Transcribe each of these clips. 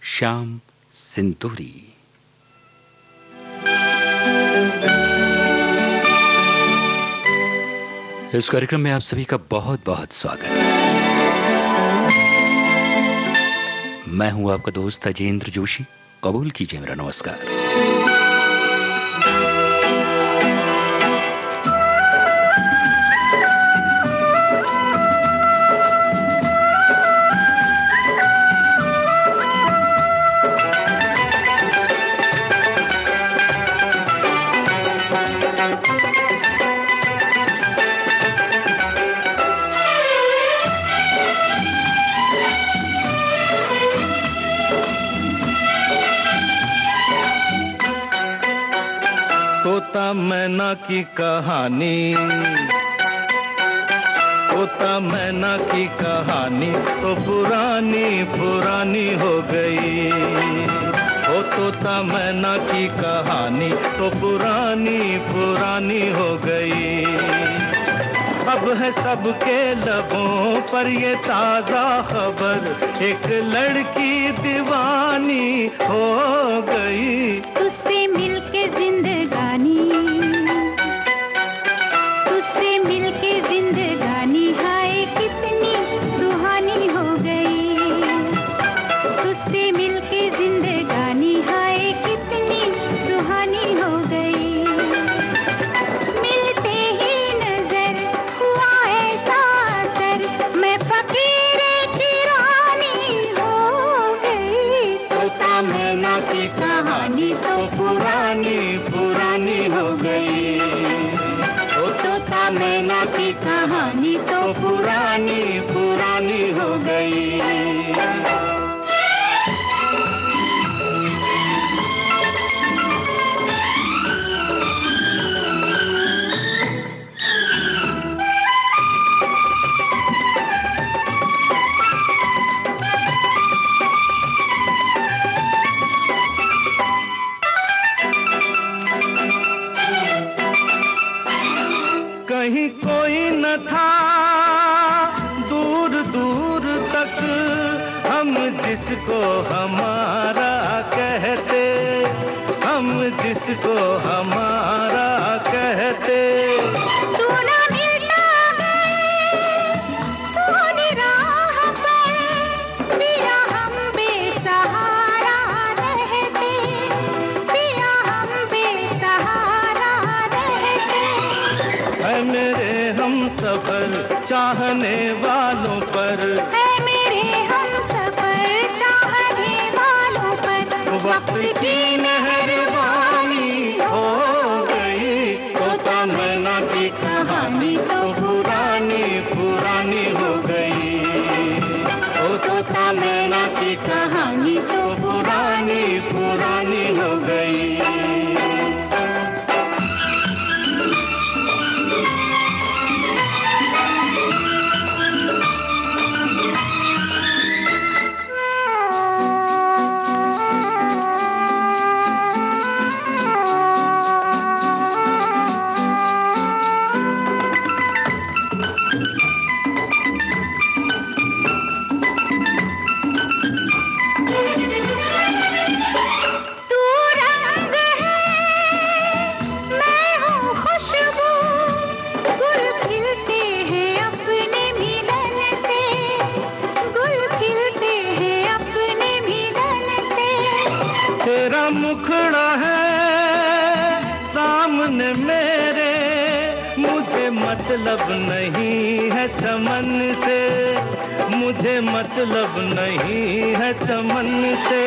श्याम सिंदूरी। इस कार्यक्रम में आप सभी का बहुत बहुत स्वागत है। मैं हूं आपका दोस्त अजेंद्र जोशी। कबूल कीजिए मेरा नमस्कार। तोता मैना की कहानी, तोता मैना की कहानी तो पुरानी पुरानी हो गई। ओ तोता मैना की कहानी तो पुरानी पुरानी हो गई। अब है सबके लबों पर ये ताजा खबर, एक लड़की दीवानी हो गई। तुझसे मिलके जिंदगानी, तुझसे मिलके जिंदगानी हाय कितनी सुहानी हो गई। तुझसे मिलके जिंदगानी हाय कितनी सुहानी हो गई। मिलते ही नजर हुआ ऐसा असर, मैं फकीर की रानी हो गई। तोता मैना की कहानी तो पुरानी पुरानी हो गई। ओ तोता मैना की कहानी तो पुरानी पुरानी हो गई। कहीं कोई न था दूर दूर तक, हम जिसको हमारा कहते, हम जिसको हमारा कहते। तू ना मिलता है सोनी राह पर, पिया हम बेसहारा रहते, पिया हम बेसहारा रहते। है मेरे हम सफर चाहने वालों पर, है मेरे हम सफर चाहने वालों पर, वक्त की मेहरबानी हो गई। तोता मैना की कहानी तो पुरानी पुरानी हो गई। ओ तोता मैना की कहानी तो पुरानी पुरानी हो गई। तेरा मुखड़ा है सामने मेरे, मुझे मतलब नहीं है चमन से, मुझे मतलब नहीं है चमन से।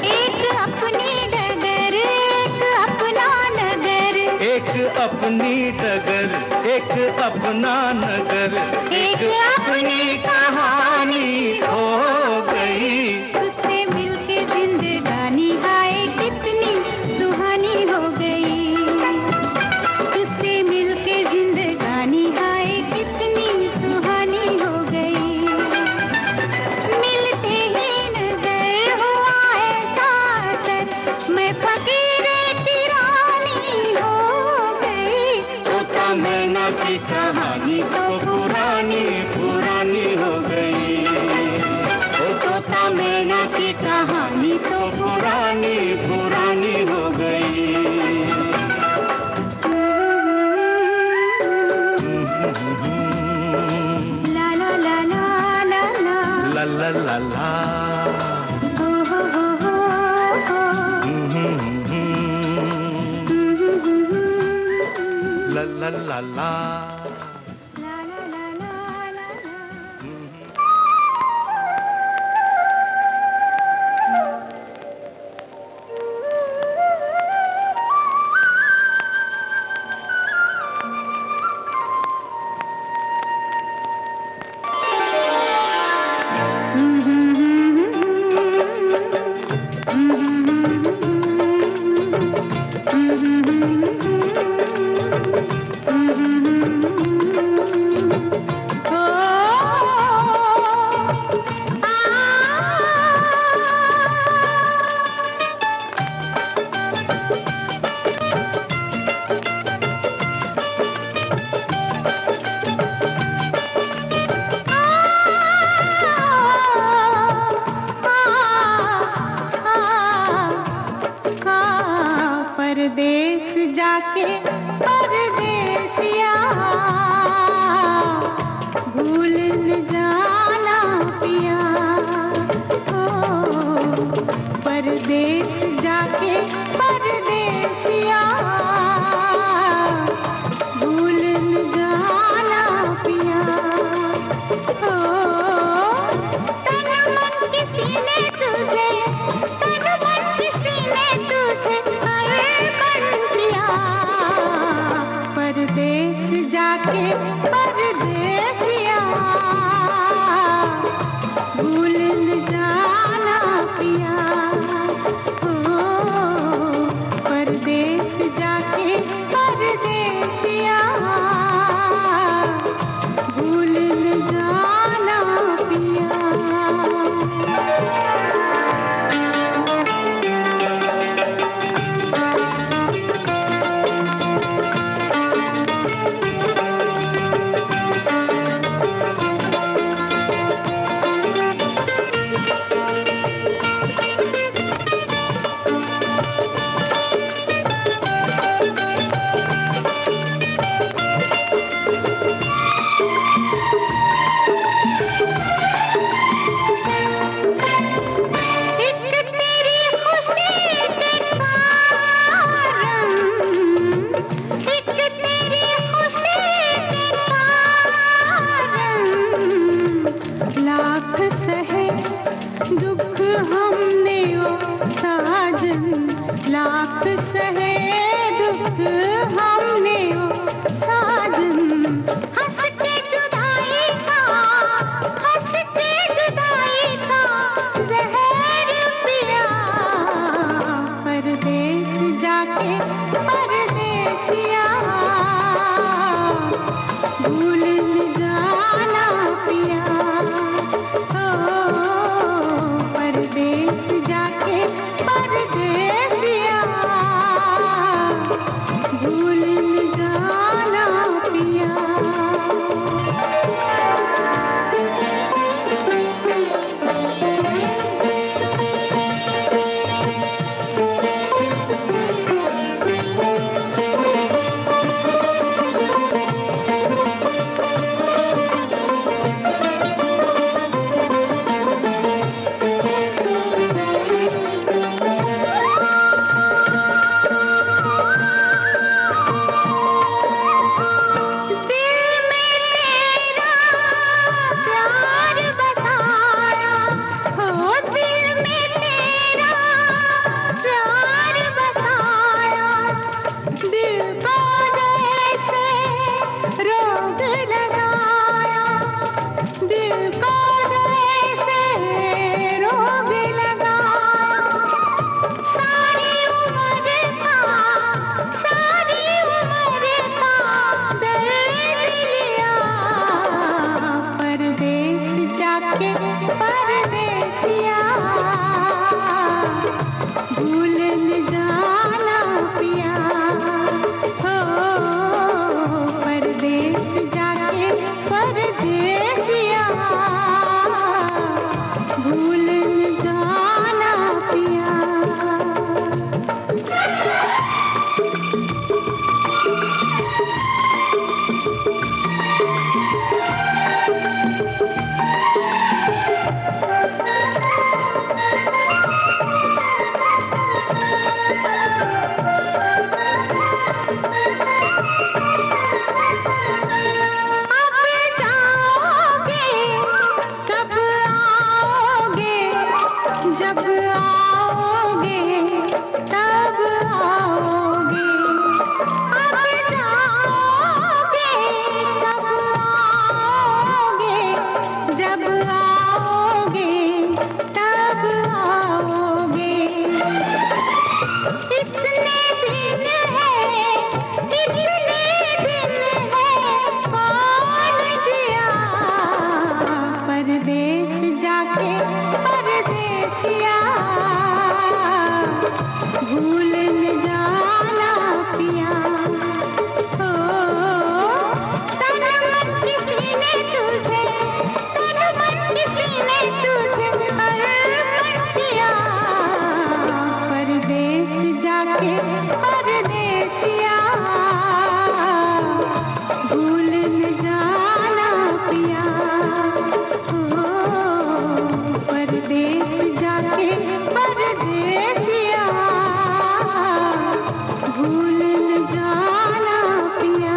एक अपनी डगर एक अपना नगर, एक अपनी डगर एक अपना नगर, एक अपनी कहानी हो गई। तुझसे मिलके जिंदगानी हाय कितनी सुहानी हो गई। तुझसे मिलके जिंदगानी हाय कितनी सुहानी हो गई। मिलते ही नजर हुआ ऐसा असर, मैं फकीर की रानी हो गई। तोता मैना की कहानी तो पुरानी पुरानी हो गई। ओ तोता मैना कहानी तो पुरानी पुरानी हो गई। ला ला ला ला ला ला ला ला ला ला ओ हो हो ला ला ला ला। परदेस जाके परदेसिया भूल न जाना पिया। ओ परदेस जाके परदेसिया भूल न जाना पिया। ओ तन मन किसी ने तुझे, तन मन किसी ने तुझे परदेस जाके परदेसिया भूल न जाना पिया। ओ परदेस जाके परदेसिया भूल न जाना पिया। लाख सहे दुख हमने ओ साजन, लाख सहे दुख हमने ओ साजन। हंस के जुदाई का, हंस के जुदाई का जहर पिया। परदेस जाके परदेसिया भूल न जाना पिया। परदेस जाके परदेसिया जब आओगे तब आओगे, अब जाओगे तब आओगे, जब आओगे तब आओगे। इतने दिन है, इतने दिन है, कौन जिया परदेस जाके परदेसिया, भूल न जाना पिया। ओ तन मन किसी ने तुझे, तन मन किसी ने तुझे अर्पण किया, परदेस जाके परदेसिया, भूल न जाना पिया। ओ परदेस जाके परदेसिया, भूल न जाना पिया।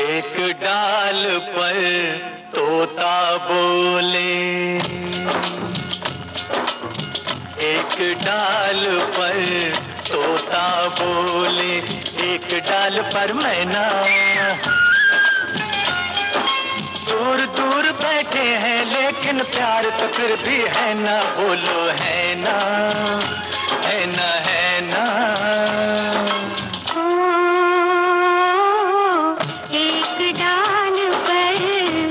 एक डाल पर तोता बोले, एक डाल पर तोता बोले, एक डाल पर मैना। दूर दूर बैठे हैं लेकिन प्यार तो फिर भी है ना, बोलो है ना, है ना, है ना। एक डाल पर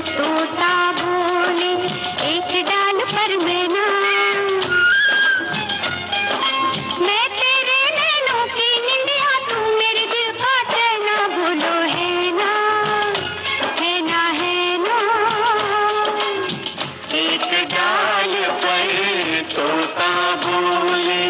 तोता बोले, एक डाल पर मैना। मैं तेरे नैनों की निंदिया, तू मेरे दिल का चैना, बोलो है ना, है ना, है ना। एक डाल पर तोता बोले।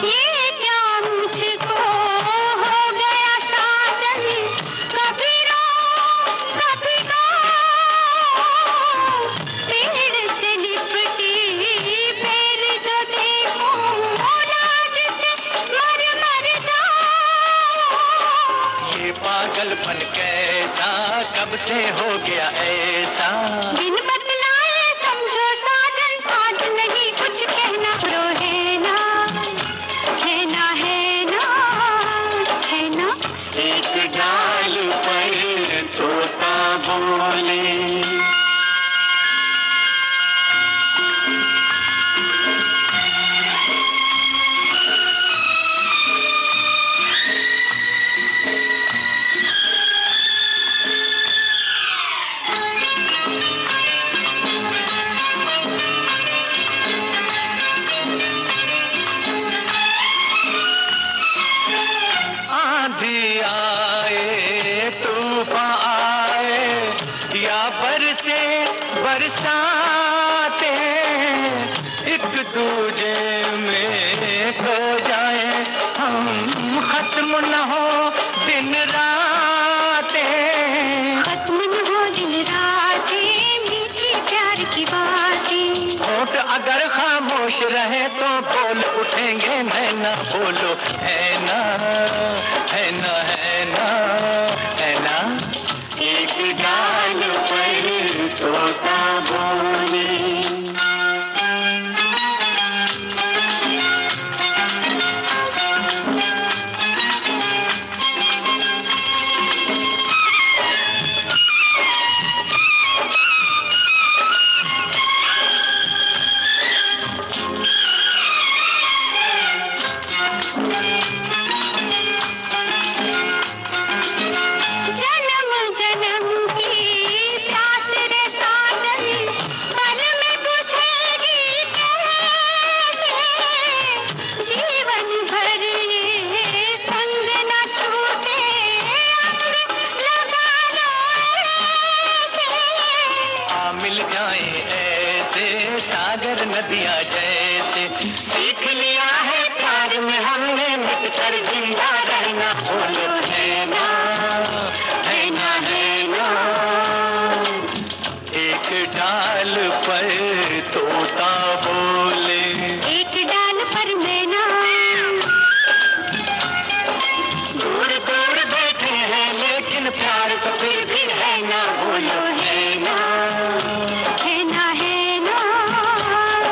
ये क्या मुझको हो गया साजन, कभी रो कभी गा, पेड़ से लिपटी पैर जो देखूं, लाज से मर मर जाऊं। ये पागलपन कैसा, कब से हो गया ऐसा। बिन बतलाए समझो साजन, आज नहीं कुछ कहना, रो है ना, है ना, है ना, है ना। एक डाल पर तोता बोले। आंधी आए तूफान आए या बरसे बरसाते, एक दूजे में खो जाए हम, खत्म न हो दिन रातें। खत्म न हो दिन रातें, खामोश रहे तो बोल उठेंगे नैना, बोलो है ना, है ना, है ना, है ना। एक डाल पर तोता बोले, नदियाँ जैसे सीख लिया है प्यार में हमने मिटकर जिंदा रहना, बोलो है ना, है ना, है ना। एक डाल पर तोता बोले, एक डाल पर मैना, दूर दूर बैठे हैं लेकिन प्यार तो फिर भी है ना, बोलो है ना, है ना, है ना,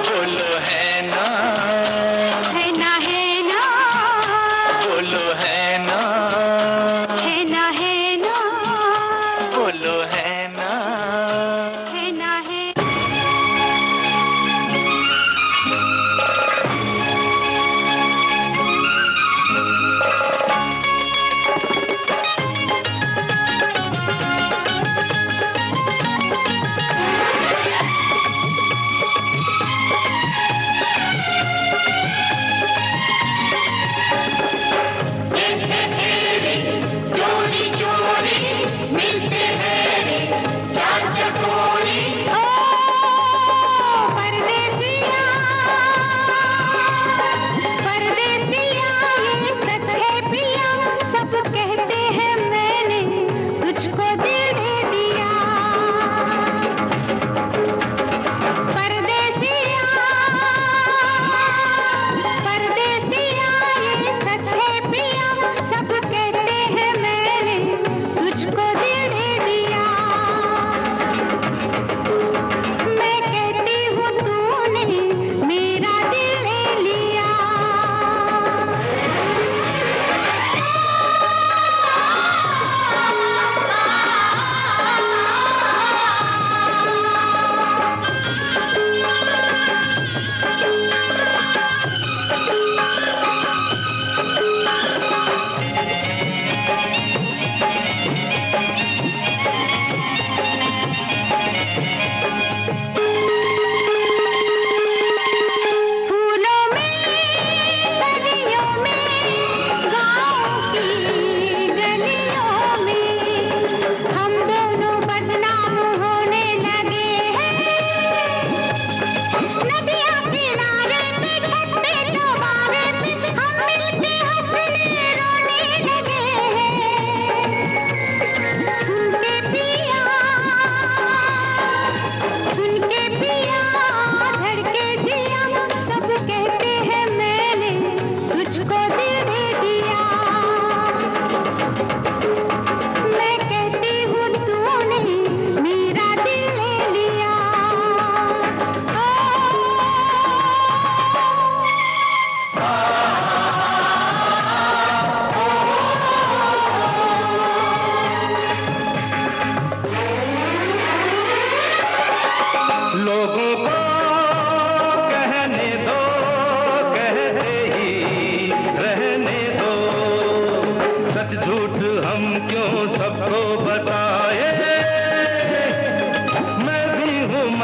बोलो है ना, है ना, है ना, बोलो है ना, है ना, है ना, बोलो है ना, है ना, है।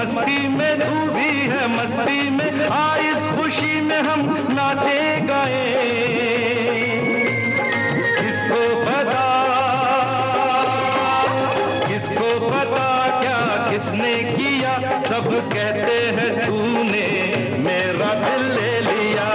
मस्ती में तू भी है मस्ती में, आ इस खुशी में हम नाचे गाए। किसको पता क्या किसने किया, सब कहते हैं तूने मेरा दिल ले लिया।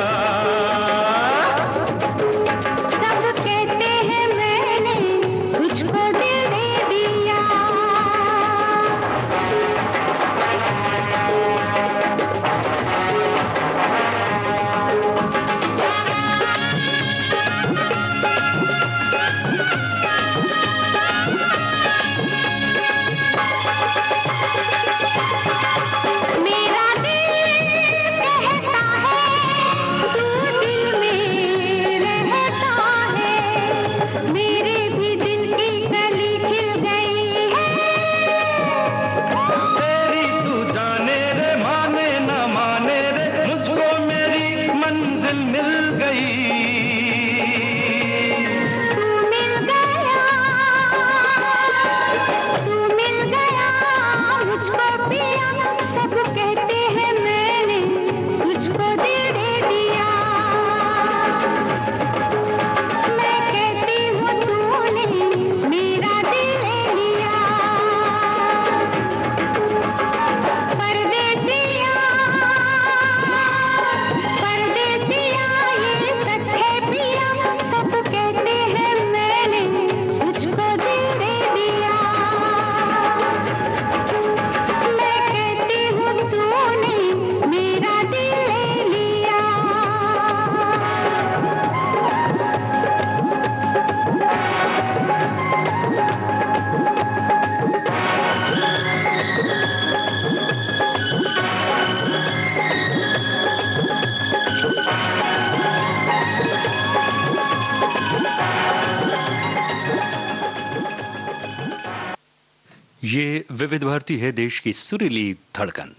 विविध भारती है देश की सुरीली धड़कन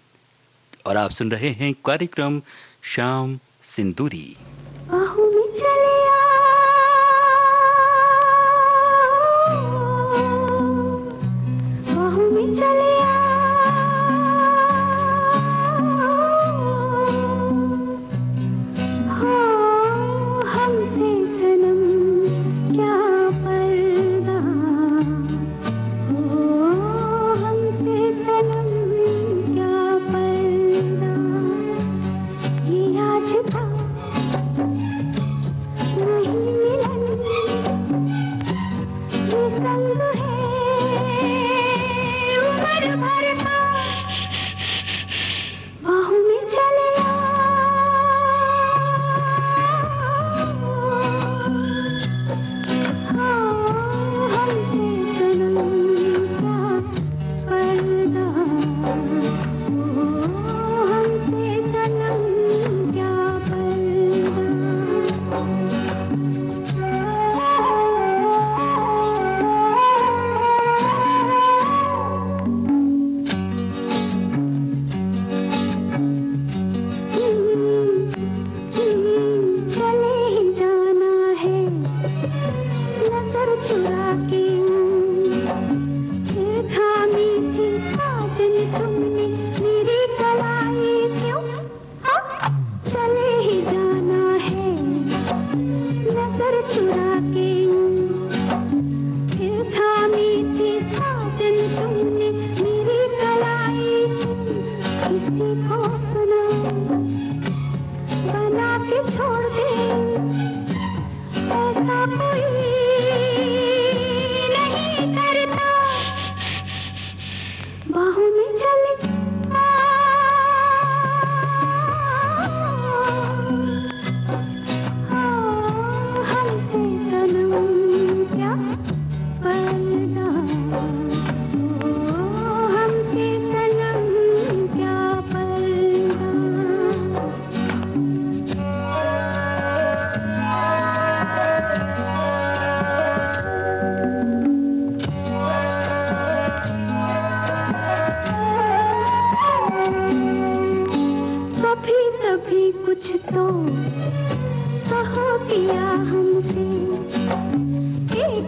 और आप सुन रहे हैं कार्यक्रम शाम सिंदूरी। बाहों में चले बाहों में चले हमसे सनम क्या पर्दा हमसे सनम क्या पर्दा ये आज था नहीं मिलन ये संग है उम्र भर का बाहों में चले हमसे सनम क्या पर्दा हमसे सनम क्या चले ही जाना है नजर चुरा के फिर थामी थी साजन तुमने मेरी कलाई क्यों चले ही जाना है नजर चुरा के फिर थामी थी साजन तुमने मेरी कलाई किसी को अपना बना के छोड़ दे ऐसा कोई नहीं करता बाहों में चले हमसे सनम क्या पर्दा हमसे सनम क्या पर्दा कभी कभी कुछ तो कहो किया हमसे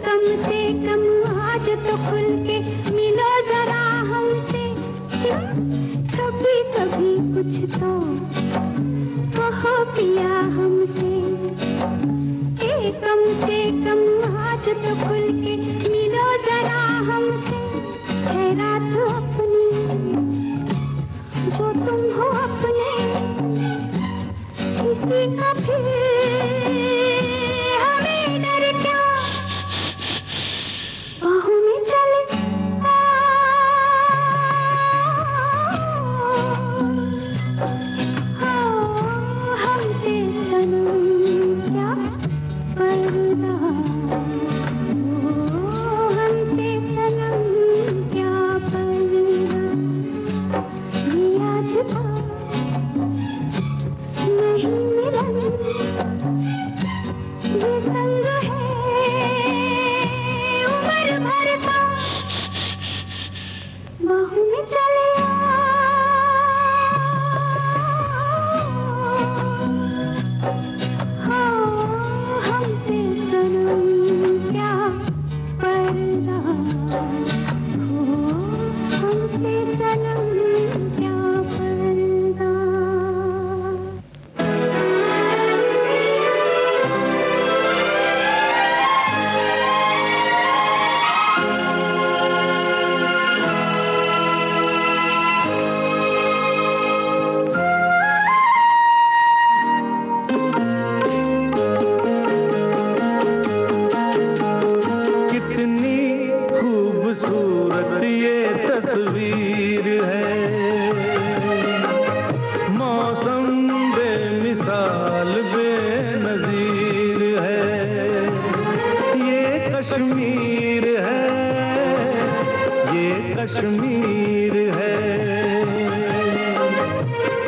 कम से कम आज तो खुल के मिलो जरा हमसे कभी कभी कुछ तो कहो किया हमसे कम से कम आज तो खुल के मिलो जरा हमसे है रात अपनी जो तुम हो अपने किसी का फिर हमें डर क्या बाहों में चले हमसे सनम क्या पर्दा हमसे सनम क्या पर्दा ये आज था नहीं मिलन ये संग है उम्र भर का बाहों में चले हमसे सनम क्या पर्दा हमसे सनम क्या पर्दा कितनी खूबसूरत ये तस्वीर है मौसम बेमिसाल बेनजीर है ये कश्मीर है ये कश्मीर है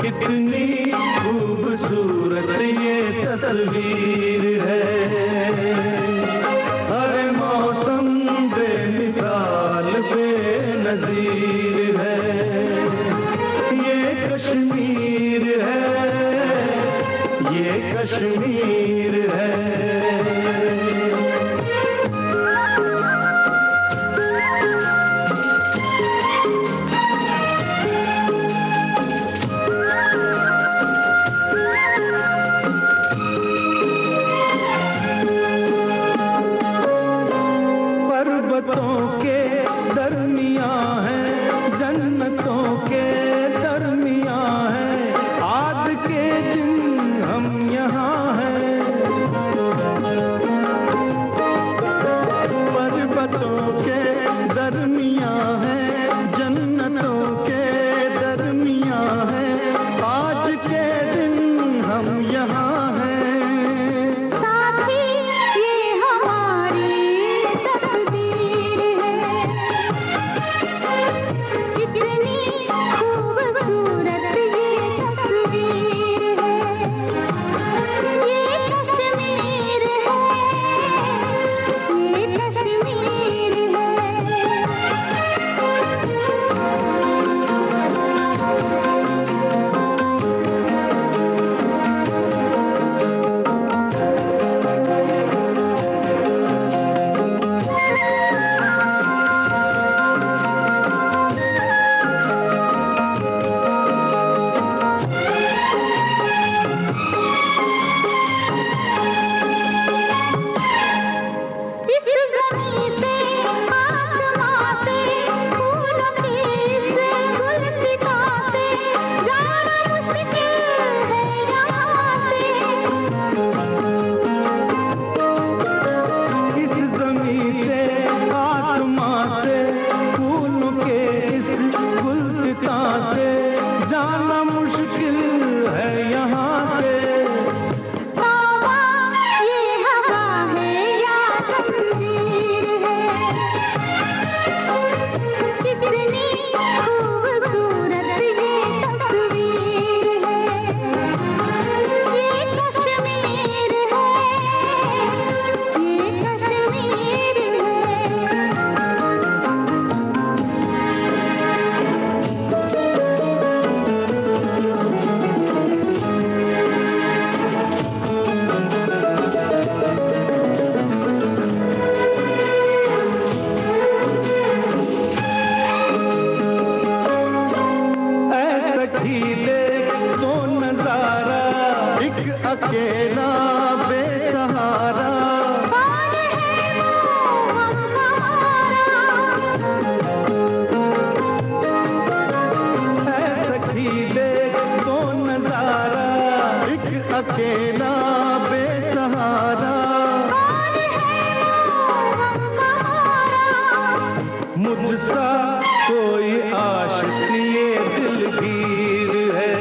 कितनी खूबसूरत ये तस्वीर है हर मौसम बेमिसाल बेनजीर सांसें जाना मुश्किल है यहाँ से। ये हवा है या तकदीर है, कितनी खूबसूरत ये तस्वीर है। ये कश्मीर है, ये कश्मीर है। अकेला बेसहारा कौन है वो हमारा? है सखी देख तो नजारा, एक अकेला बेसहारा। कौन है वो हमारा? मुझसा कोई आशिक ये दिलगीर है।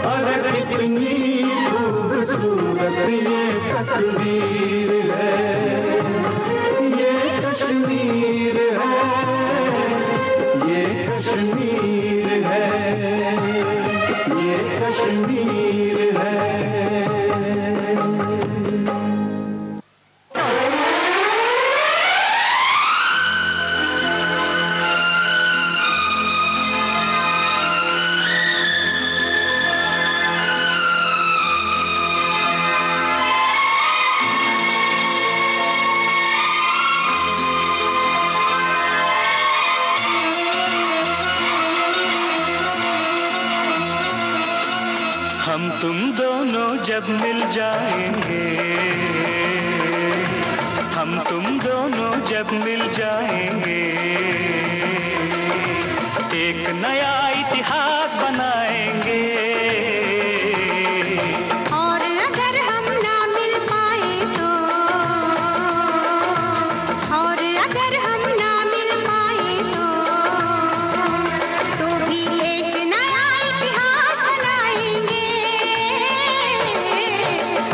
अरे कितनी खूबसूरत ये तस्वीर है, ये कश्मीर है, ये कश्मीर है, ये कश्मीर है। हम तुम दोनों जब मिल जाएंगे, हम तुम दोनों जब मिल जाएंगे, एक नया इतिहास बनाएंगे। और अगर हम ना मिल पाए तो, और अगर हम ना मिल पाए तो भी एक नया इतिहास बनाएंगे।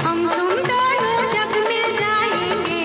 हम तुम दोनों जब मिल जाएंगे।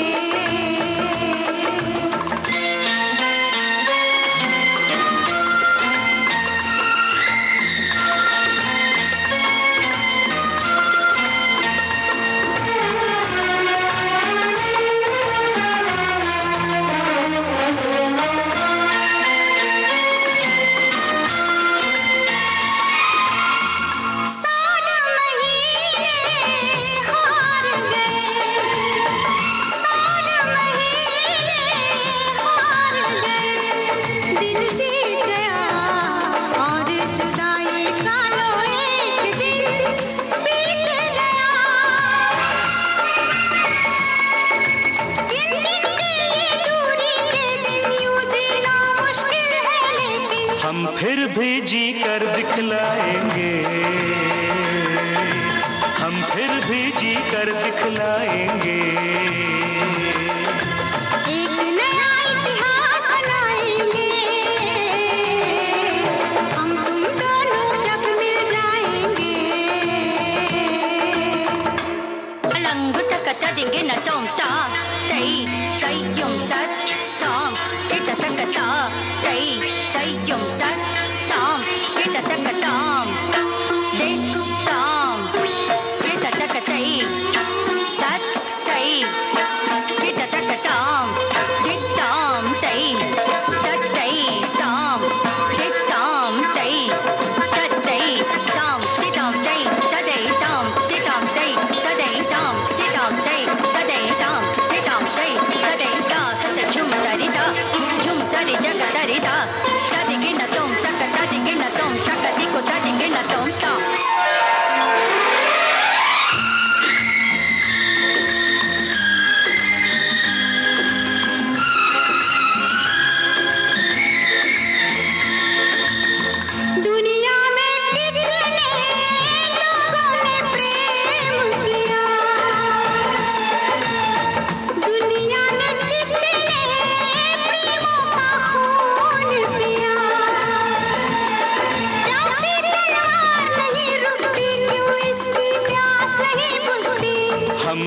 हम फिर भी जी कर दिखलाएंगे, हम फिर भी जी कर दिखलाएंगे। एक नया इतिहास बनाएंगे। हम तुम दोनों जब मिल जाएंगे। अलंग तक तदिंगे न तोमता चई चई युम चत चाम इट सकता चई चई युम चत चाम इट सकताम जे ताम इट सकतई तत चई इट सकताम जे ताम तई चतई ताम जे ताम तई चतई ताम जे ताम तई तदई ताम जे ताम तई तदई ताम जे ताम तई तदई ताम जे ताम तई तदई ता सत झुम तरी जग तरी ता तदिगे न तोम तक तदिगे न तोम तक दिको तदिगे न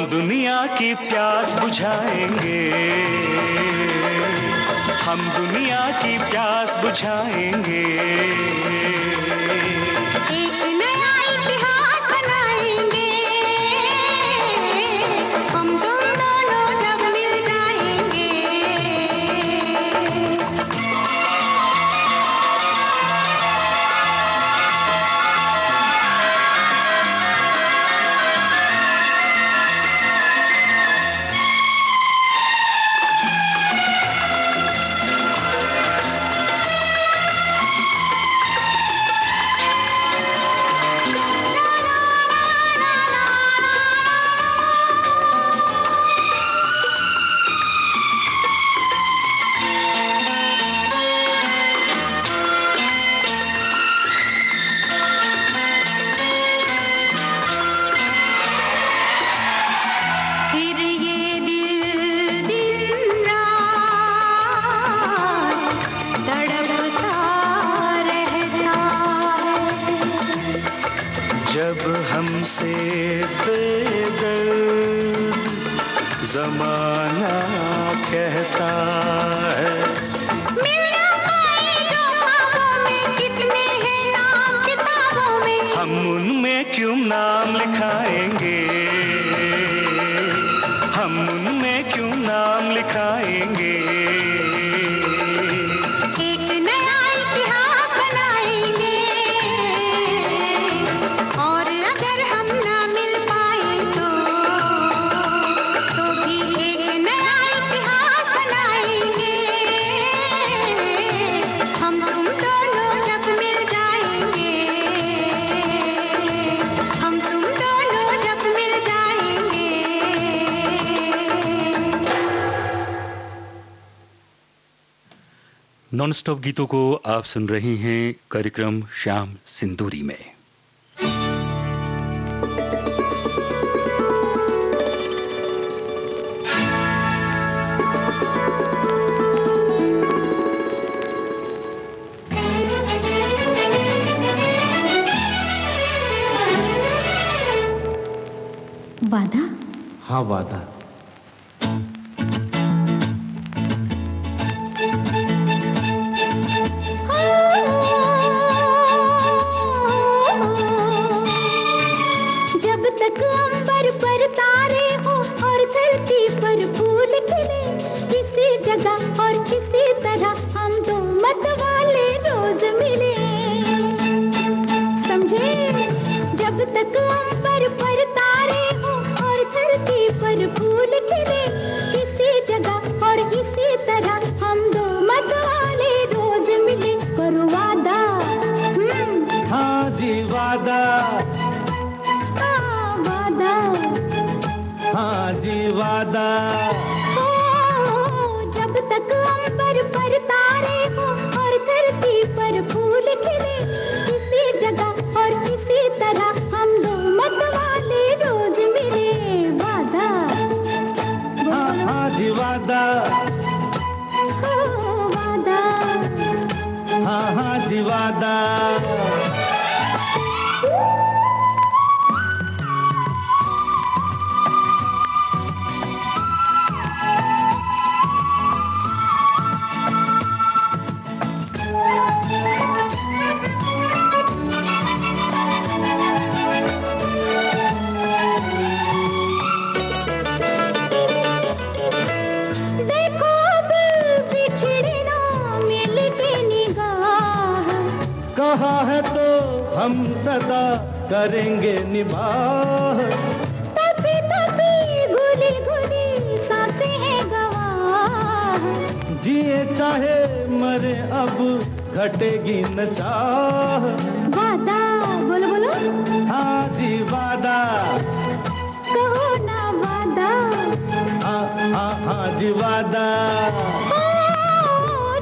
दुनिया की प्यास बुझाएंगे, हम दुनिया की प्यास बुझाएंगे। एक नया इतिहास बनाएंगे, हम तुम दोनों जब मिल जाएंगे। जब हमसे बेदर्द ज़माना कहता है, मिल ना पाए जो ख्वाबों में, कितने हैं नाम किताबों में, हम उनमें क्यों नाम लिखाएंगे, हम उनमें क्यों नाम लिखाएंगे। एक नया इतिहास बनाएंगे, और अगर हम ना मिल पाए तो भी एक नया इतिहास बनाएंगे। हम तुम दोनों जब मिल जाएंगे, हम तुम दोनों जब मिल जाएंगे। नॉन स्टॉप गीतों को आप सुन रही हैं कार्यक्रम श्याम सिंदूरी में। वादा? हाँ वादा। जब तक अंबर पर तारे हो और धरती पर फूल खिले, किसी जगह और किसी तरह हम दो मत वाले रोज मिले, समझे? जब तक अंबर पर तारे हो और धरती पर फूल खिले, किसी जगह और किसी तरह हम दो मत वाले रोज मिले। करो वादा। हाँ जी वादा, वादा। हाँ जी वादा। जब तक अंबर पर तारे हो और धरती पर फूल खिले, किसी जगह और किसी तरह हम दो मत वाले रोज मिले। वादा। हाँ हाँ जी वादा, वादा। हाँ हाँ जी वादा। देखो अब बिछड़े ना मिल के निगाह, कहा है तो हम सदा करेंगे निभाह। तभी तभी घुली घुली सांसें हैं गवाह। जिए चाहे मरे अब घटेगी न चाह। वादा। बोलो बोलो। हाँ जी वादा, कहो ना वादा। हाँ हाँ हाँ जी वादा।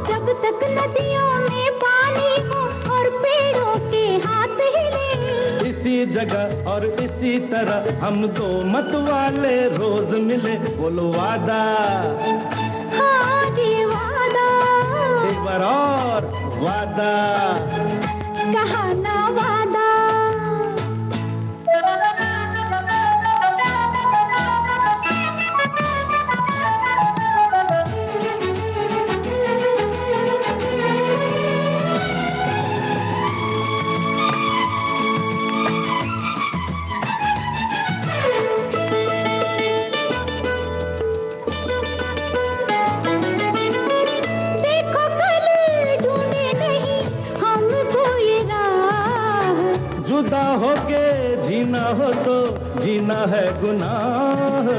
जब तक नदियों में पानी हो और पेड़ों के हाथ हिले, इसी जगह और इसी तरह हम दो मत वाले रोज मिले। बोलो वादा। हाँ जी वादा। एक बार और वादा। कहा ना वादा। जुदा होके जीना हो तो जीना है गुनाह।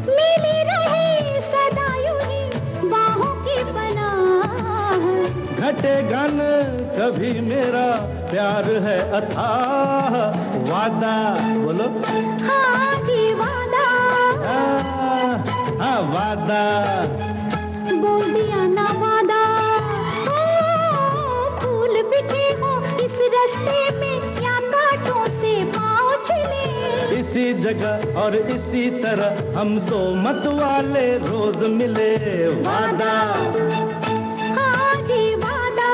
मिली रही सदा यूं ही बाहों की पनाह। घटेगा न कभी मेरा प्यार है अथाह। वादा बोलो। हाँ जी वादा। हाँ वादा। बोल दिया ना वादा। फूल बिछे हो इस रास्ते में या कांटों से पाँव छिले। इसी जगह और इसी तरह हम दो मत वाले रोज मिले। वादा। हाँ जी वादा।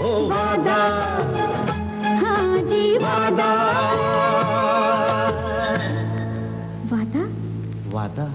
ओ वादा। हाँ जी वादा। वादा। वादा।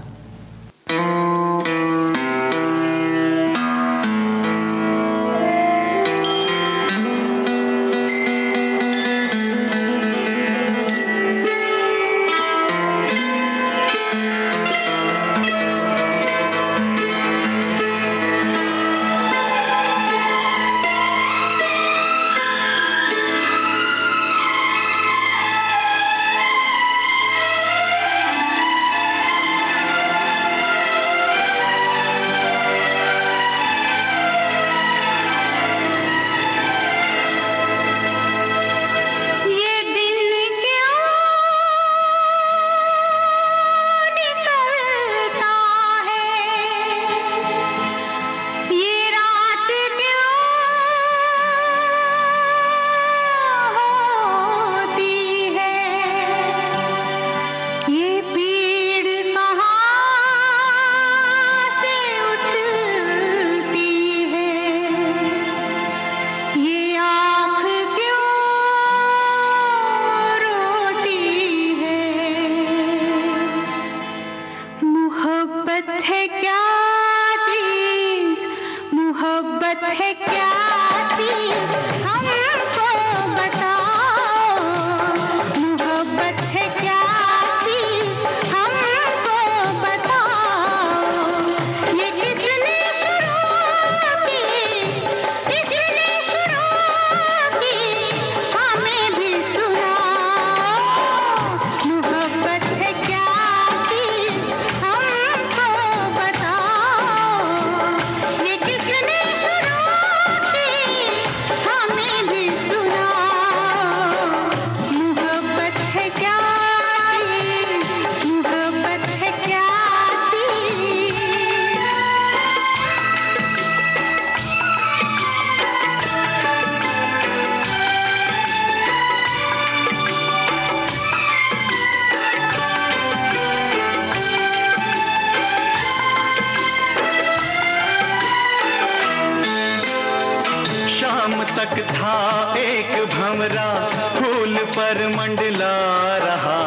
तक था एक भंवरा फूल पर मंडला रहा।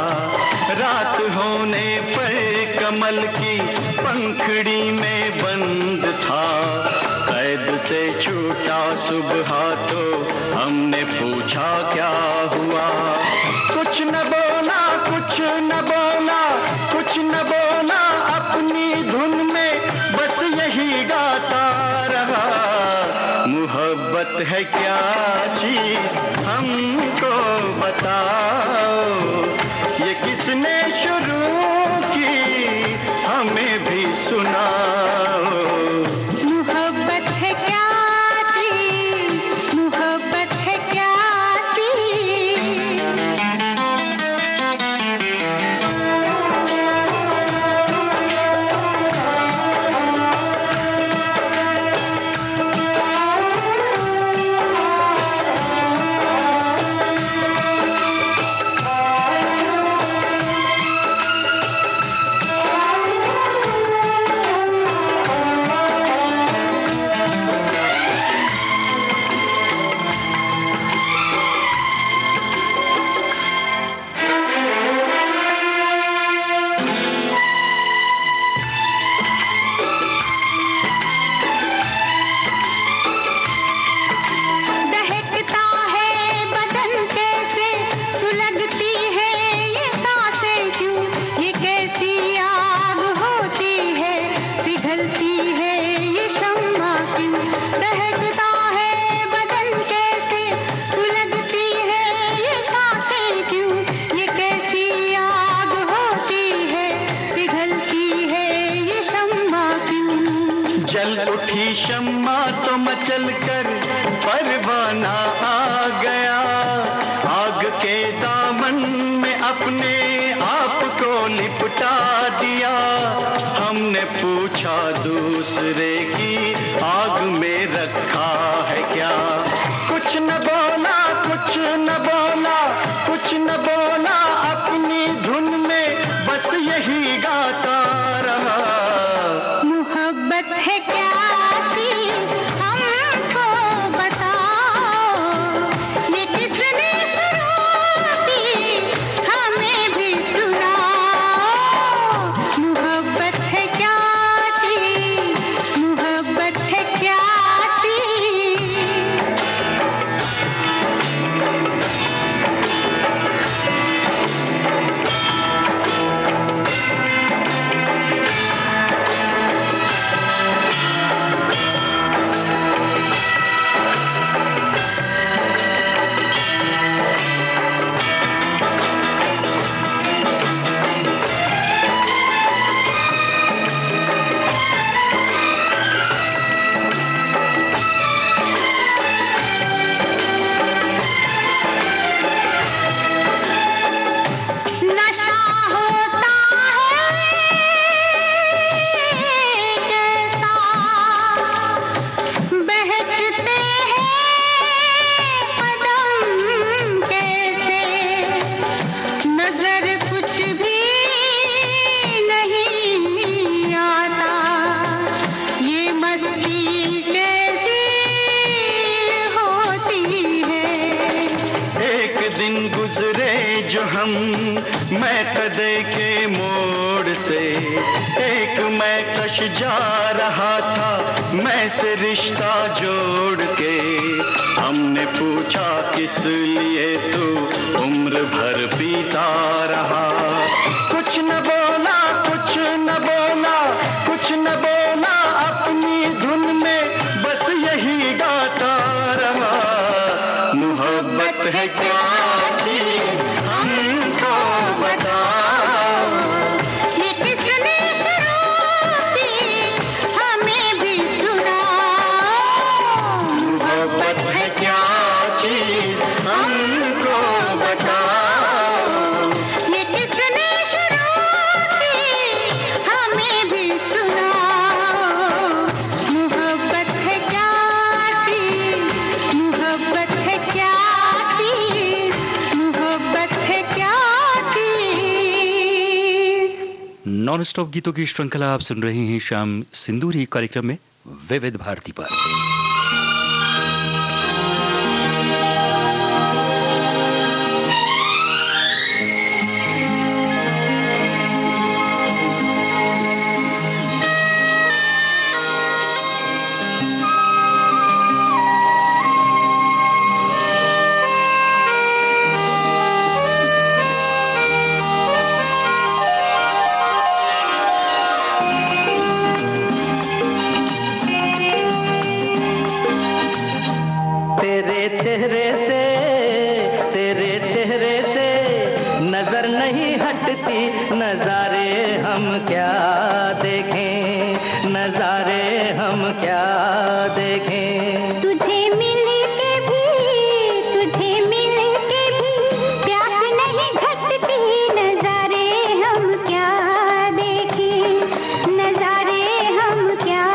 रात होने पर कमल की पंखड़ी में बंद था। कैद से छूटा सुबह तो हमने पूछा क्या हुआ। कुछ न बोला, कुछ न बोला, कुछ न बोला, अपनी धुन में बस यही गाता रहा। मोहब्बत है क्या चीज हमको बताओ, ये किसने शुरू की हमें भी सुनाओ। मोहब्बत है क्या चीज, मोहब्बत है क्या जली शम्मा तो मचल कर परवाना आ गया। आग के दामन में अपने आप को लिपटा दिया। हमने पूछा दूसरे की आग में रखा है क्या। कुछ न बोला, कुछ न बोला, कुछ न बोला, अपनी धुन में बस यही गाता रहा। मोहब्बत है क्या चीज हमको बताओ, ये किसने शुरू की हमें भी सुनाओ। मोहब्बत है क्या चीज, मोहब्बत है क्या चीज। नशा होता है कैसा, बहकते हैं कदम कैसे, नजर कुछ भी नहीं आता, ये मस्ती कैसी होती है। एक दिन गुजरे जो हम मैं कदे के मोड़ से, एक मैं कश जा रहा था मैं से रिश्ता जोड़ के। हमने पूछा किस लिए तू उम्र भर पीता रहा। कुछ न बोला, कुछ न बोला, कुछ न बोला, अपनी धुन में बस यही गाता रहा। मोहब्बत है क्या चीज हमको बताओ, ये किसने शुरू की हमें भी सुनाओ। मोहब्बत है क्या चीज हमको बताओ। ये किसने शुरू की हमें भी सुनाओ। मोहब्बत है क्या चीज, मोहब्बत है क्या चीज, मोहब्बत है क्या चीज। नॉन स्टॉप गीतों की श्रृंखला आप सुन रहे हैं शाम सिंदूरी कार्यक्रम में विविध भारती पर। नजर नहीं हटती नजारे हम क्या देखें, नजारे हम क्या देखें। तुझे मिल के भी, तुझे मिल के भी प्यास नहीं घटती, नजारे हम क्या देखें, नजारे हम क्या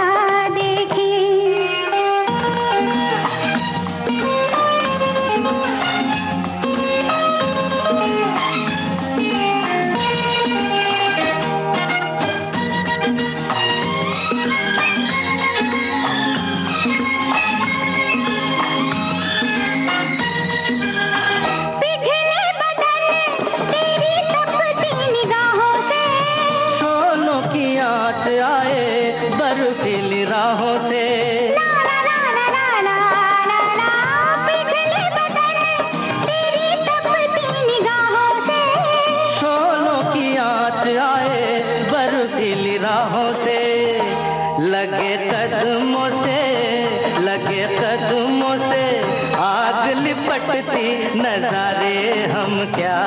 बर्फीली राहों से ला ला ला ला ला ला ला ला, पिघले बदन तेरी तपती निगाहों से। शोलों की आँच आए बर्फीली राहों से, लगे कदमों से, लगे कदमों से आग लिपटती, नजारे हम क्या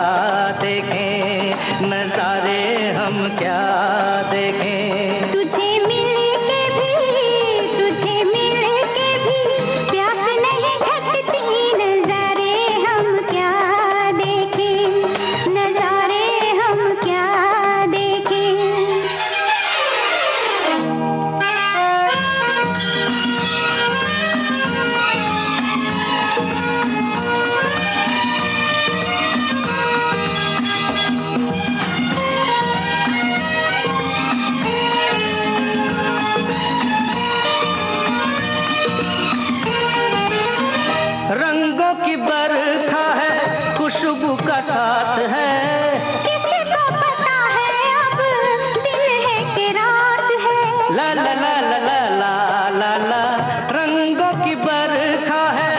देखें, नजारे हम क्या देखें। तुझे मिल के भी, तुझे खुशबू का साथ है। किसी को पता है अब दिन है कि रात है। ला ला ला ला ला ला ला ला, रंगों की बरखा है,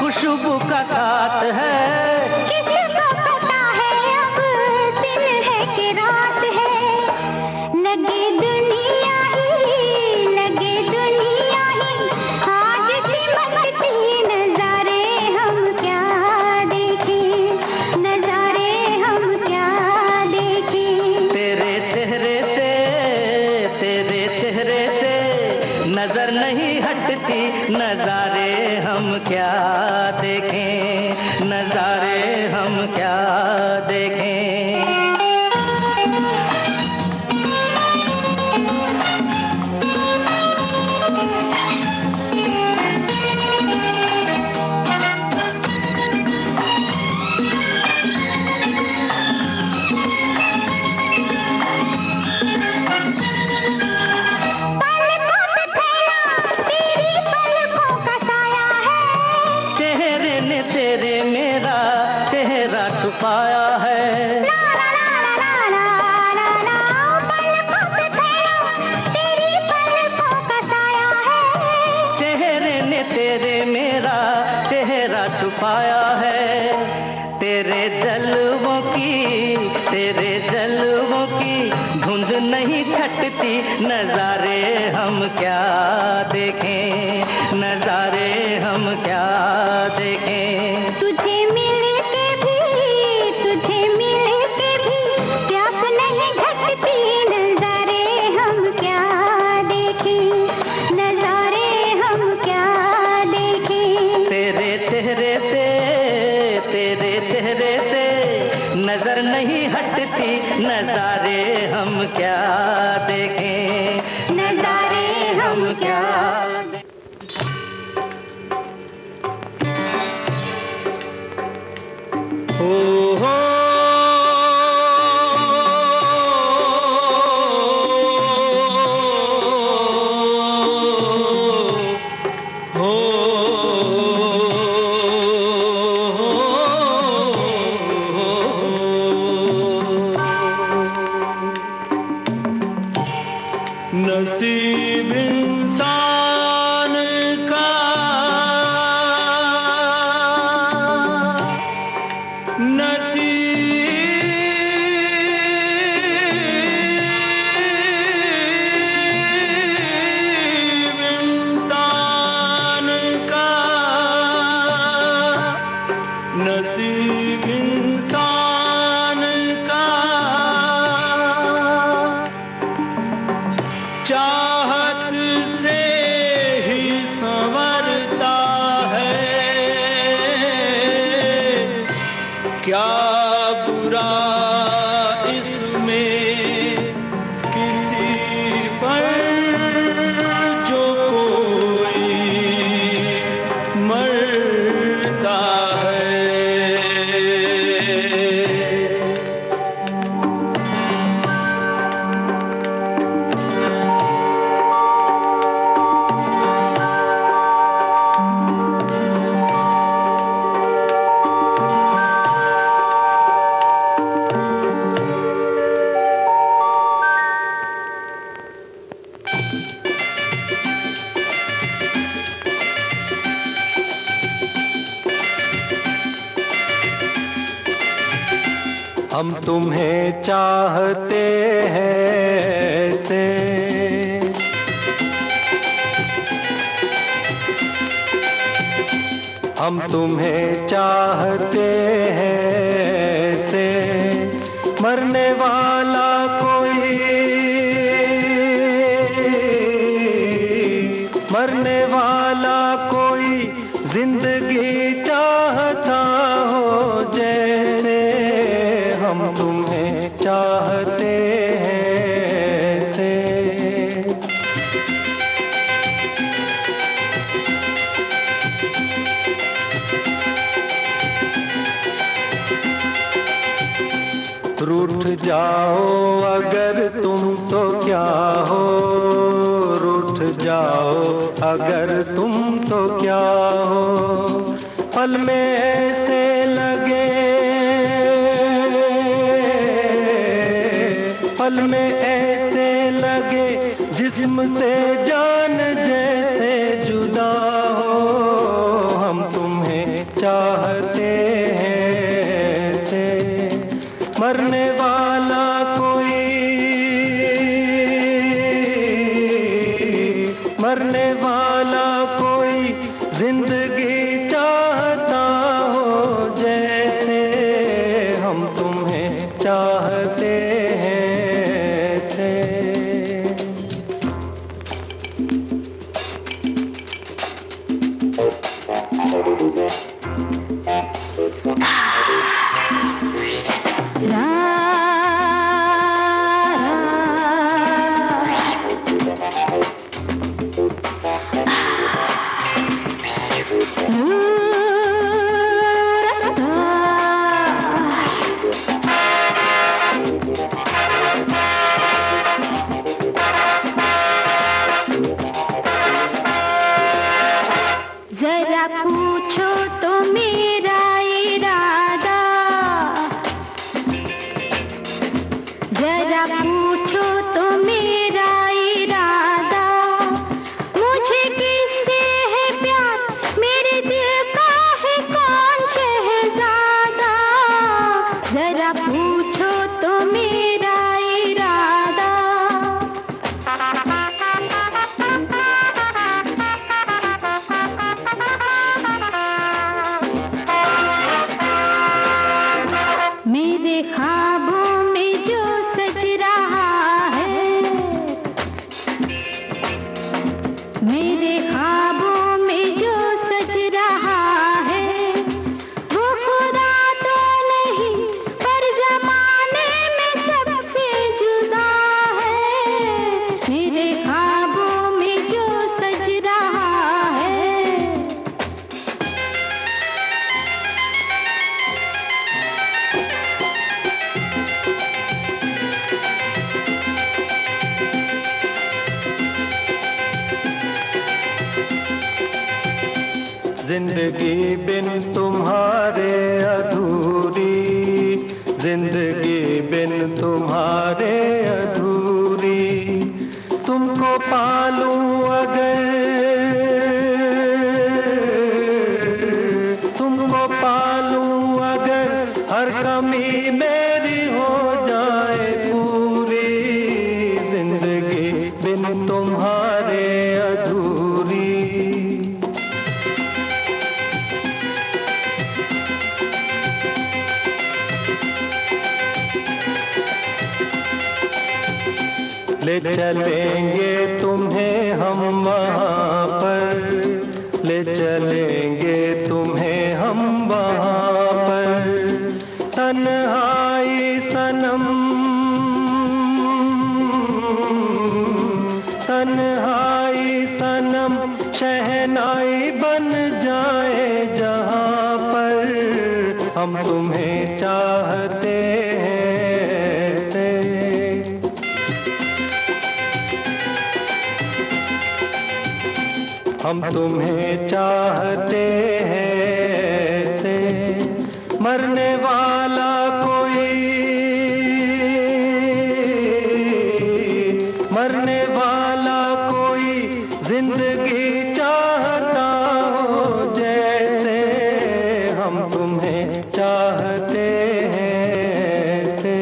खुशबू का साथ है। किसी को पता है अब दिन है कि रात है। लगे दुनिया ही आज सिमटती नजारे हम क्या देखें, नजारे हम क्या देखें। तेरे चेहरे से नजर नहीं हटती, नजारे हम क्या देखें, नजारे हम क्या देखें। पलकों पे फैला तेरी पलकों का साया है। चेहरे ने तेरे मेरा चेहरा छुपाया है। ला ला ला ला ला ला ला, पलकों पे फैला तेरी पलकों का साया है। चेहरे ने तेरे मेरा चेहरा छुपाया है। तेरे जलवों की धुंध नहीं छटती, नजारे हम क्या देखें, नजारे हम क्या देखें। तुझे मिल के भी प्यास नहीं घटती, नजारे हम क्या देखें, नजारे हम क्या देखें। तेरे चेहरे से नजर नहीं हटती, नजारे हम क्या देखें, नजारे हम क्या हो हो नसीब इंसान का नसीब इंसान का, नसीब इंसान का चाहत से ही संवरता है। क्या बुरा इसमें किसी पर जो कोई मरता है। हम तुम्हें चाहते हैं ऐसे, हम तुम्हें चाहते हैं ऐसे, मरने वाला कोई, मरने वाला कोई जिंदगी चाहता हो जैसे, हम तुम्हें चाहते हैं ऐसे। रूठ जाओ अगर तुम तो क्या हो, रूठ जाओ अगर तुम तो क्या हो, पल में ऐसे लगे पल में ऐसे लगे जिस्म से जान जैसे जुदा हो, हम तुम्हें चाहते हैं से। मरने वाला कोई, मरने वाला कोई जिंदगी चाहता हो जैसे हम तुम्हें चाहते हैं से। जरा पूछो तो मेरा इरादा, जरा पूछो तो मेरा इरादा, मुझे किससे है प्यार, मेरे दिल का है कौन शहजादा। जरा पूछो तो मेरा इरादा। मेरे ख्वाबों में जो सज रहा है, मेरे ख्वाबों में जो सज रहा है, वो खुदा तो नहीं पर जमाने में सबसे जुदा है। मेरे ख्वाबों में जो सज रहा है। जिंदगी बिन तुम्हारे अधूरी, जिंदगी बिन तुम्हारे अधूरी। तुमको पालूं अगर, तुमको पालूं अगर हर कमी मेरी हो जाए पूरी। जिंदगी बिन तुम्हारे अधूरी। ले चलेंगे तुम्हें हम वहाँ पर, ले चलेंगे तुम्हें हम वहाँ पर। तन्हाई सनम, तन्हाई सनम शहनाई बन जाए जहाँ पर हम तुम्हें चाहते हैं से। हम तुम्हें चाहते हैं से। मरने वाला कोई, मरने वाला कोई जिंदगी चाहता हो जैसे हम तुम्हें चाहते हैं से।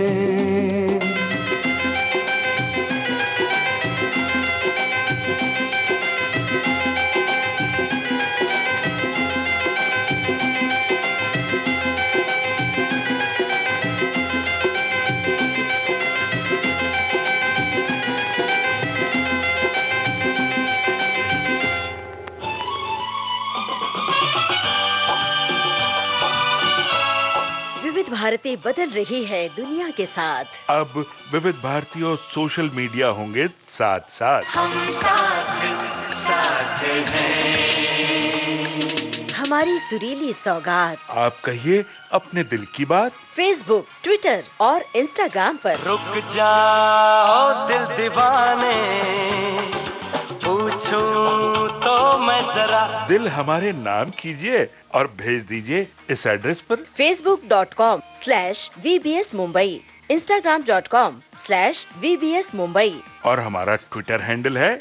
विविध भारती बदल रही है दुनिया के साथ। अब विविध भारती और सोशल मीडिया होंगे साथ साथ। हम साथ साथ हैं। हमारी सुरीली सौगात। आप कहिए अपने दिल की बात। फेसबुक, ट्विटर और इंस्टाग्राम पर। रुक जाओ दिल दीवाने, पूछूं तो मैं जरा। दिल हमारे नाम कीजिए और भेज दीजिए इस एड्रेस पर। facebook.com/VBS Mumbai। instagram.com/VBS Mumbai। और हमारा ट्विटर हैंडल है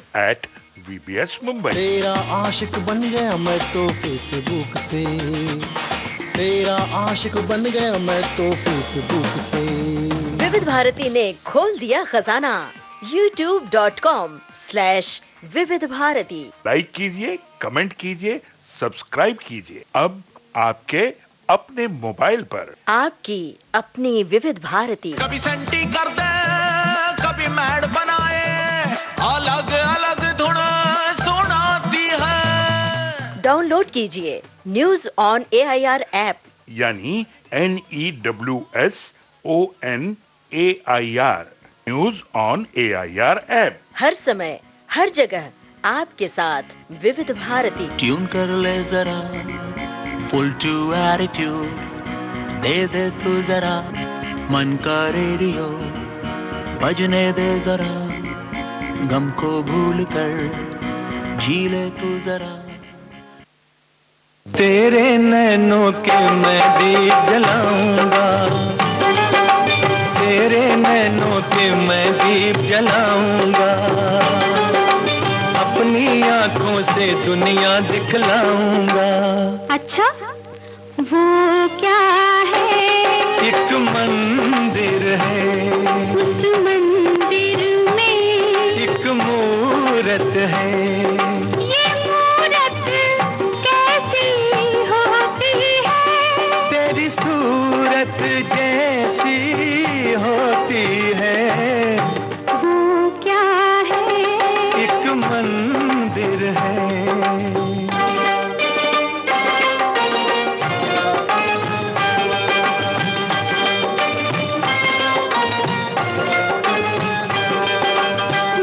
@VBS Mumbai। तेरा आशिक बन गया मैं तो फेसबुक से, तेरा आशिक बन गया मैं तो फेसबुक से। विविध भारती ने खोल दिया खजाना youtube.com/विविध भारती। लाइक कीजिए, कमेंट कीजिए, सब्सक्राइब कीजिए। अब आपके अपने मोबाइल पर आपकी अपनी विविध भारती। कभी सेंटी कर दे, कभी मैड बनाए, अलग अलग धुन सुनाती है। डाउनलोड कीजिए न्यूज ऑन AIR ऐप, यानी NEWSONAIR, news on AIR app. हर समय हर जगह आपके साथ विविध भारती। ट्यून कर ले जरा फुल टू एटीट्यूड, दे दे तू जरा मन का रेडियो, बजने दे जरा गम को भूल कर, जी ले तू जरा। तेरे नैनों के मैं दीप जलाऊंगा, तेरे नैनों के मैं दीप जलाऊंगा, अपनी आंखों से दुनिया दिखलाऊंगा। अच्छा वो क्या है? एक मंदिर है, उस मंदिर में एक मूरत है। ये मूरत कैसी होती है? तेरी सूरत जैसी होती है। वो क्या है? एक मंदिर है।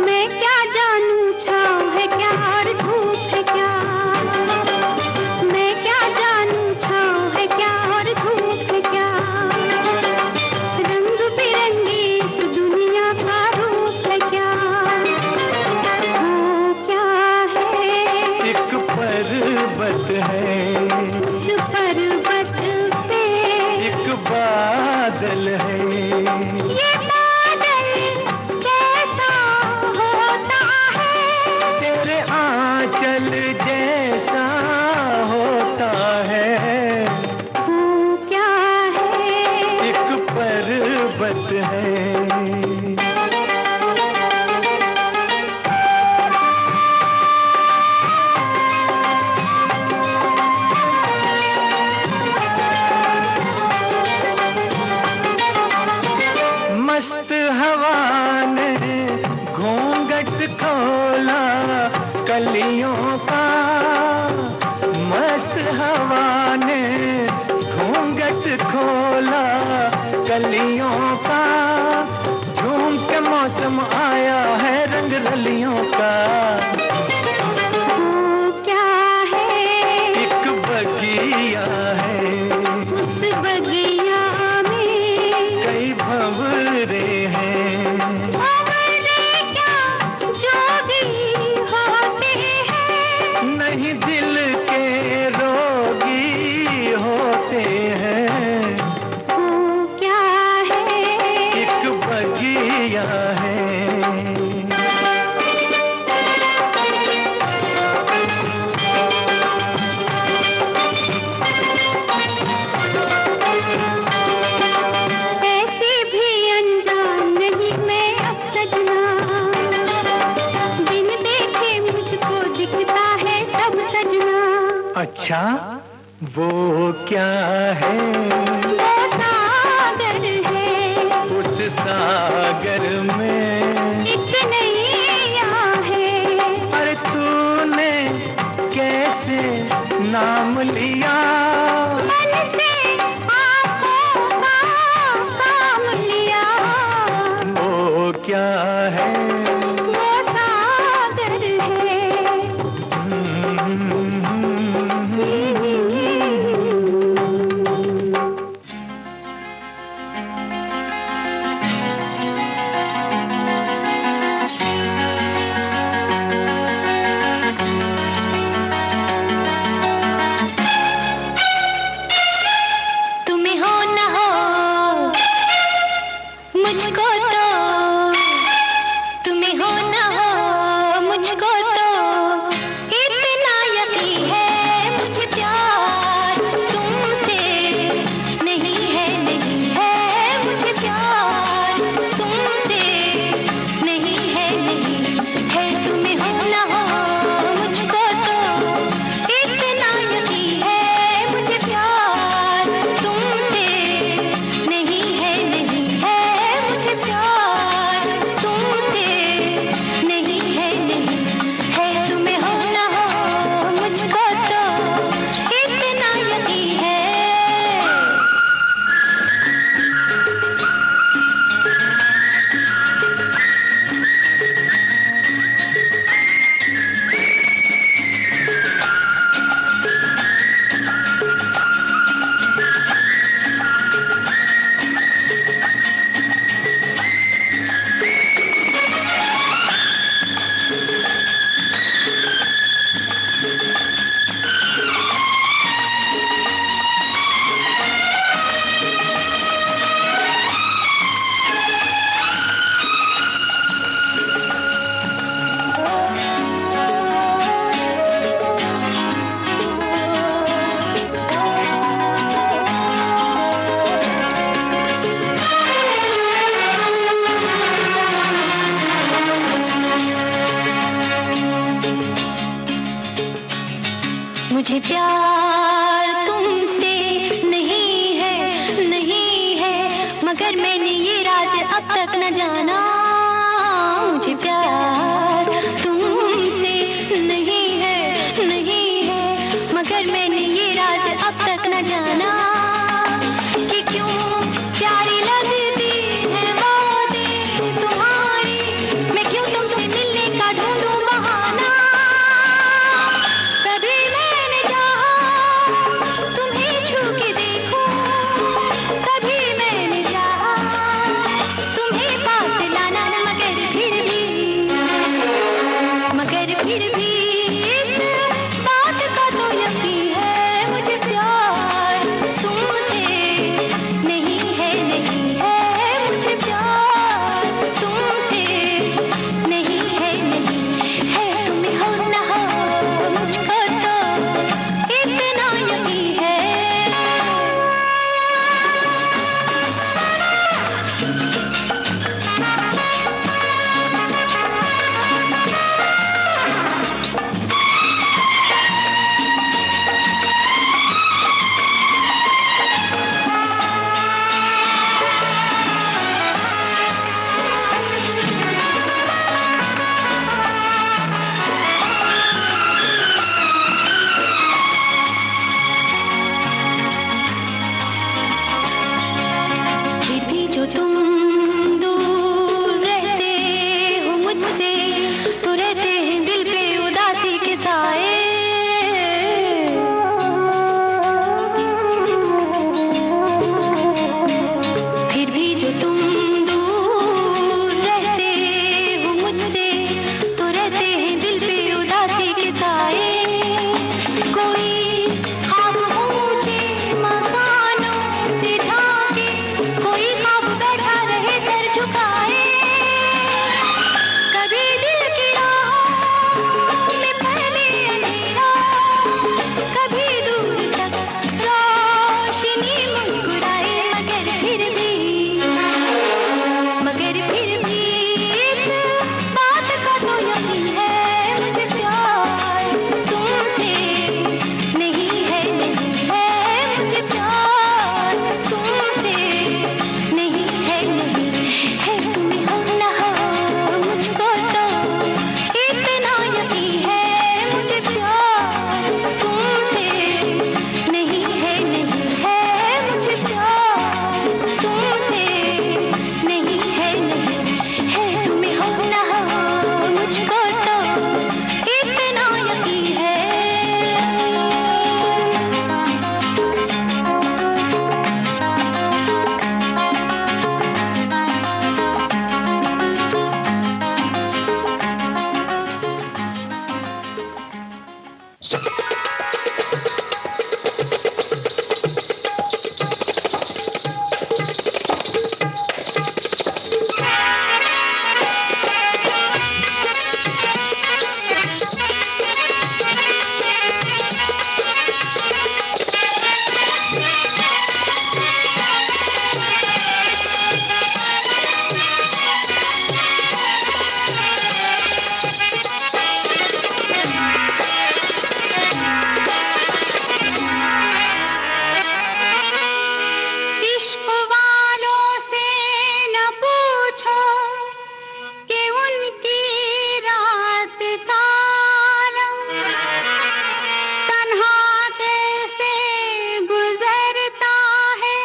मैं क्या जानूं छाँव है क्या और धूप है क्या? मैं क्या जानूं छाँव है क्या और धूप है क्या? रंग बिरंगी इस दुनिया का रूप है क्या? वो क्या है? एक पर्वत है, उस पर्वत पे एक बादल है। ये बादल कैसा होता है? तेरे आंचल जैसा होता है। वो क्या है? एक पर्वत है। मस्त हवा ने घूंघट खोला कलियों का, मस्त हवा ने घूंघट खोला कलियों का। झूम के मौसम आया है रंग रलियों का। वो क्या है? एक बगिया है, उस बगिया में कई भंवरे हैं। भंवरे क्या जोगी होते हैं? नहीं दिल के रोगी होते हैं। वो क्या है? एक बगिया है। ऐसे भी अनजान नहीं मैं अब सजना, बिन देखे मुझको दिखता है सब सजना। अच्छा वो क्या है? वो सागर है, उस सागर में एक नैया है। अरे तूने कैसे नाम लिया? मन से आँखों का काम लिया। वो क्या है? वो सागर है। मुझे प्यार तुमसे नहीं है, मगर मैंने ये राज अब तक न जाना। मुझे प्यार तुमसे नहीं है, मगर मैंने ये राज अब तक न जाना कि क्यों प्यारी लगती है बातें तुम्हारी, मैं क्यों तुमसे मिलने का ढूंढूं बहाना। कभी मैंने चाहा तुम्हें छू के देखूं, कभी मैंने चाहा तुम्हें पास लाना, मगर फिर भी इस बात का तो यकीन है, मुझे प्यार तुमसे नहीं है, मुझे प्यार तुमसे नहीं है, तुम हो न हो मुझको तो इतना यकीन है। फिर भी जो तुम दूर रहते हो मुझसे, तो रहते हैं दिल पे उदासी के साए। फिर भी जो तुम दूर रहते हो मुझसे, तो रहते हैं दिल पे उदासी के साए। कोई ख्वाब ऊंचे मकानों से झांके, कोई ख्वाब बैठा रहे सर झुकाए। कभी दिल की राहों में फैले अंधेरा, कभी दूर तक रोशनी मुस्कुराए, मगर फिर भी इस बात का तो यकीन है, मुझे प्यार तुमसे नहीं है, मुझे प्यार तुमसे नहीं है, तुम हो न हो मुझको तो इतना यकीन है, मुझे प्यार तुमसे नहीं है, मुझे प्यार तुमसे नहीं है, तुम हो न हो मुझको तो इतना यकीन है। इश्क वालों से न पूछो कि उनकी रात का आलम तन्हा कैसे गुजरता है।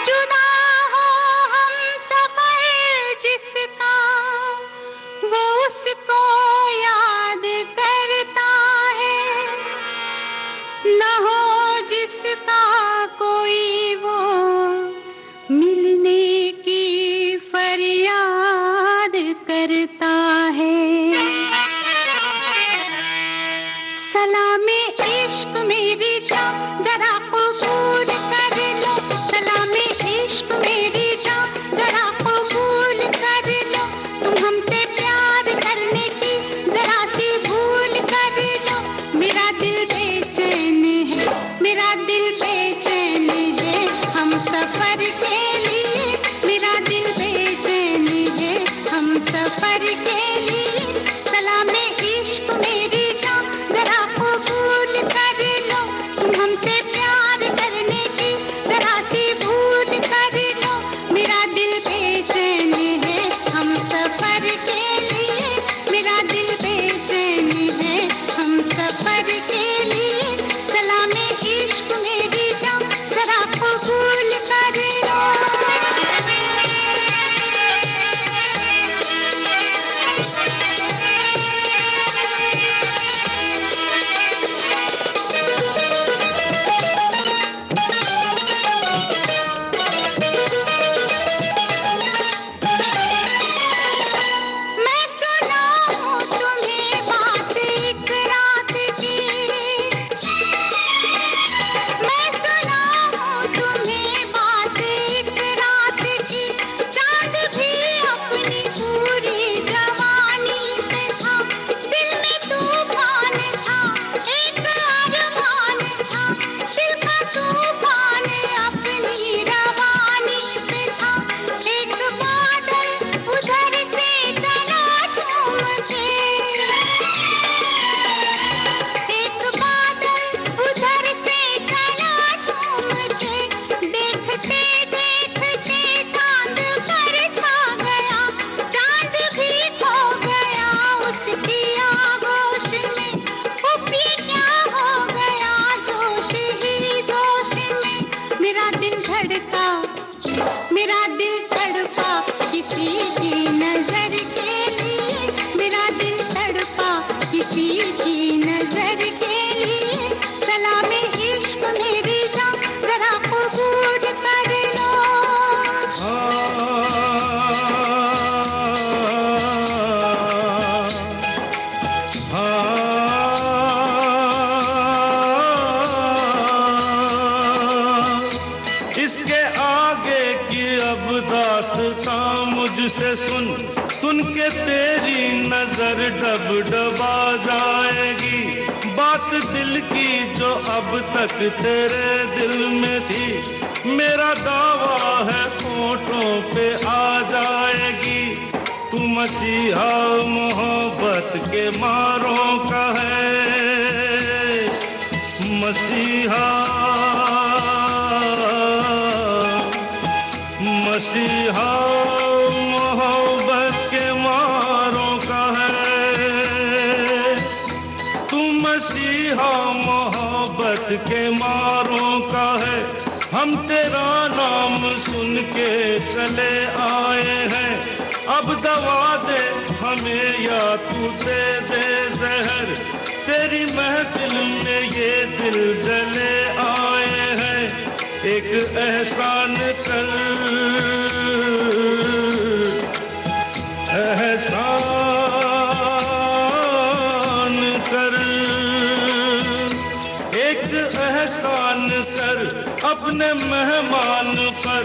जुदा हो हम सफर जिसका, वो उसको याद करता है। न हो जिसका कोई, वो मिलने की फरियाद करता है। सलामे इश्क मेरी जान जरा कबूल कर लो, सलामे इश्क मेरी जान जरा कबूल कर लो। तुम हमसे प्यार करने की जरा सी भूल कर लो। मेरा दिल बेचैन है, मेरा दिल बेचैन है, मेरा दिल तड़पा किसी की नजर के लिए, मेरा दिल तड़पा किसी की नजर के लिए। सलामे इश्क मेरी जान जरा कबूल कर लो। इसके आगे की अब दास्तां मुझसे सुन, सुन के तेरी नजर डब डबा जाएगी। बात दिल की जो अब तक तेरे दिल में थी, मेरा दावा है होठों पे आ जाएगी। तू मसीहा मोहब्बत के मारों का है, मसीहा मसीहा मोहब्बत के मारों का है। तू मसीहा मोहब्बत के मारों का है। हम तेरा नाम सुन के चले आए हैं। अब दवा दे हमें या तू दे दे जहर। तेरी महफिल में ये दिल जले आए हैं। एक एहसान कर, एहसान कर, एक एहसान कर अपने मेहमान पर,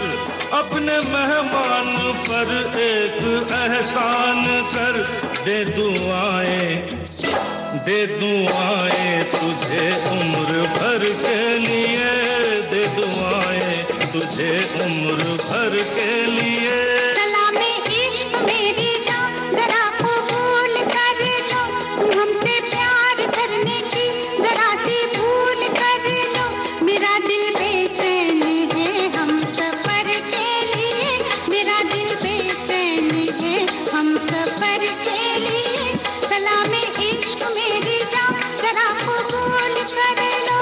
अपने मेहमान पर एक एहसान कर। दे दुआएं, दे दुआएं तुझे उम्र भर के लिए, दे दुआएं तुझे उम्र भर के लिए। सलामे इश्क मेरी जान जरा कबूल कर लो। तुम हमसे प्यार करने की जरा सी भूल कर लो। मेरा दिल बेचैन है हम सफर के लिए, मेरा दिल बेचैन है हम सफर के लिए। सलामे इश्क मेरी जान जरा कबूल कर लो।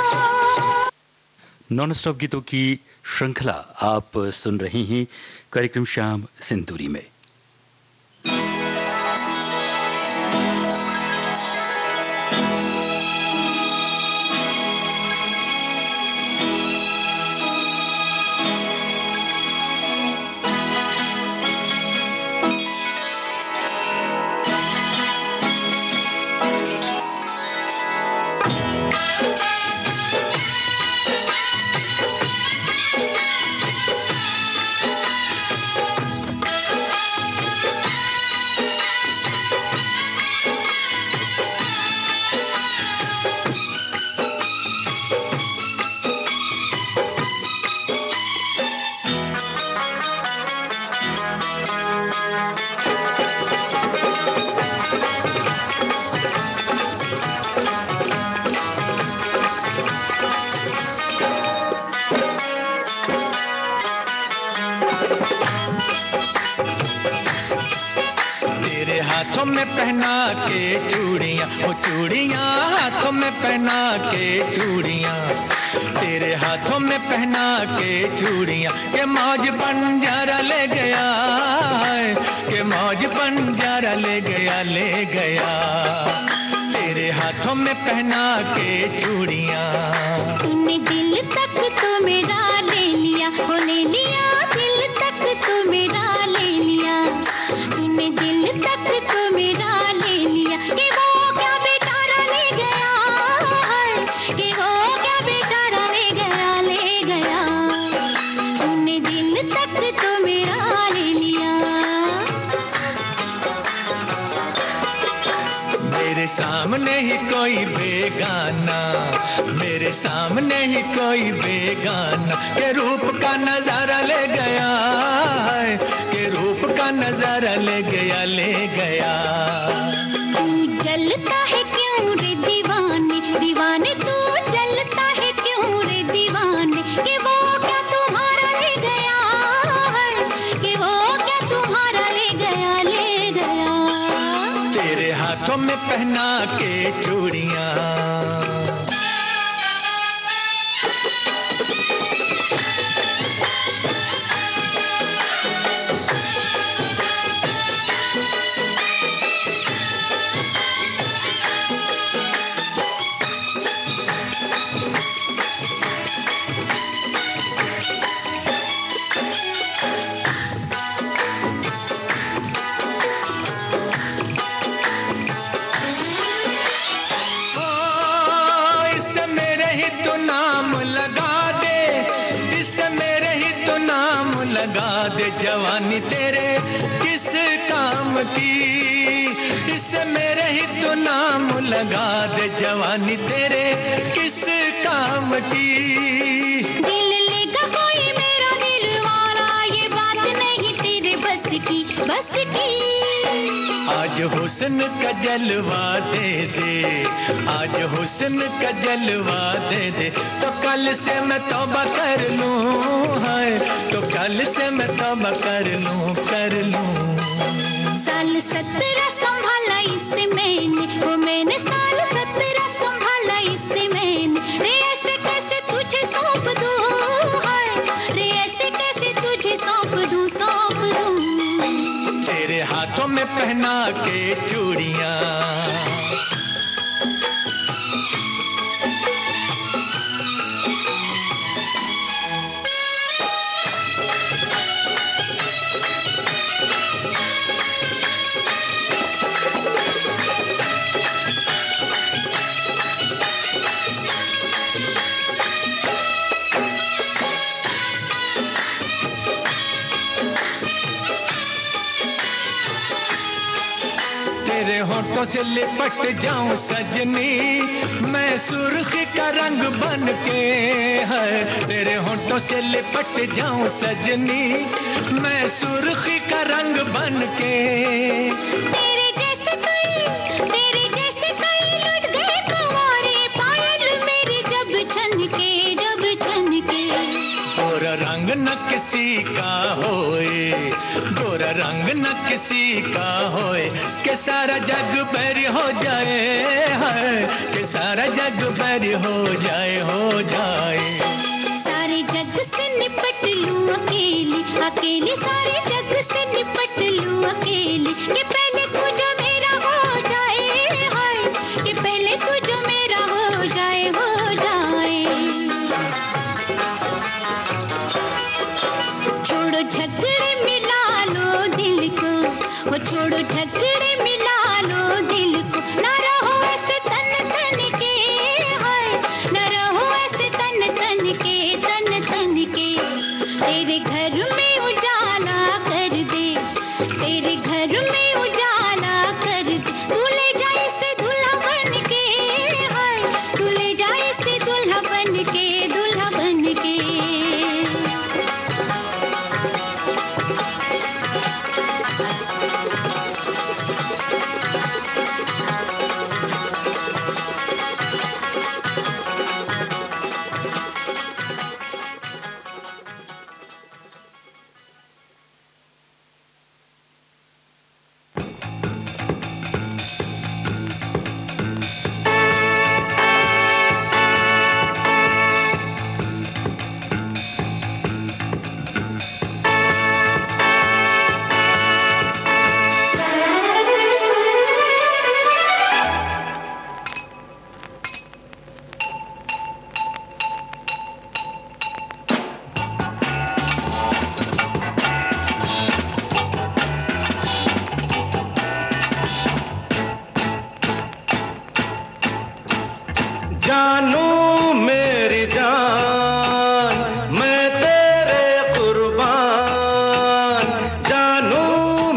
नॉन स्टॉप गीतों की श्रृंखला आप सुन रहे हैं कार्यक्रम शाम सिंदूरी में। हाथों में पहना के चूड़ियां, वो चूड़ियां हाथों में पहना के चूड़ियां, तेरे हाथों में पहना के चूड़ियां, के मौज बंजारा ले गया है, के मौज बंजारा ले गया, ले गया तेरे हाथों में पहना के चूड़ियां। तूने दिल तक तो मेरा ले लिया, वो ले लिया दिल तक तो मेरा ले लिया, तूने दिल तक तो मेरा ले लिया। कि वो क्या बेचारा ले गया है, कि वो क्या बेचारा ले गया, ले गया तूने दिल तक तो मेरा ले लिया। मेरे सामने ही कोई बेगाना, मेरे सामने ही कोई बेगाना, के रूप का नजारा ले गया है, के रूप का नजारा ले गया, ले गया। तू जलता है क्यों रे दीवाने, दीवाने तू जलता है क्यों रे दीवाने, कि वो क्या तुम्हारा ले गया है, कि वो क्या तुम्हारा ले गया, ले गया तेरे हाथों में पहना के चूड़ियां। लगा दे जवानी तेरे किस काम की, इससे मेरे ही तो नाम लगा दे जवानी तेरे किस काम की। दिल लेगा कोई मेरा दिल वाला, ये बात नहीं तेरे बस की, बस की। आज हुस्न का जलवा दे दे, आज हुस्न का जलवा दे दे, तो कल से मैं तौबा कर लूं, हाय तो कल से मैं तौबा कर लूं, कर लूं। साल 17 संभाला इससे मैंने, वो मैंने साल 17 संभाला इससे मैंने, रे ऐसे कैसे तुझे सौंप दूं, हाय रे ऐसे कैसे तुझे सौंप दूं, सौंप दूं। तेरे हाथों में पहना के चूड़ियां, तेरे होठों से लिपट जाऊं सजनी, मैं सुर्खी का रंग बन के, है तेरे होठों से लिपट जाऊं सजनी, मैं सुर्खी का रंग बन के। तेरे जैसे कई लुट गए कुंवारे, पायल मेरी जब छनके, जब छनके। गोरा रंग न किसी का होए, गोरा रंग न किसी का होए, के सारा जग बैरी हो जाए, है के सारा जग बैरी हो जाए, हो जाए। सारे जग से निपट लूं अकेली, अकेली सारे जग से निपट लूं अकेली, कि पहले तू जो मेरा हो जाए, हाय कि पहले तू जो मेरा हो जाए, हो जाए। छोड़ो झगड़े मिला लो दिल को, वो छोड़ो झगड़े मिला लो दिल को, ना रहो ऐसे तन तन के, हाय ना रहो ऐसे तन तन के, तन तन के। तेरे घर में उजाला कर दे, तेरे घर में उजाला कर दे, तू ले जाए से दूल्हा बन के, हाय तू ले जाए से दूल्हा बन के, दूल्हा बन के। जानू मेरी जान मैं तेरे कुर्बान, जानू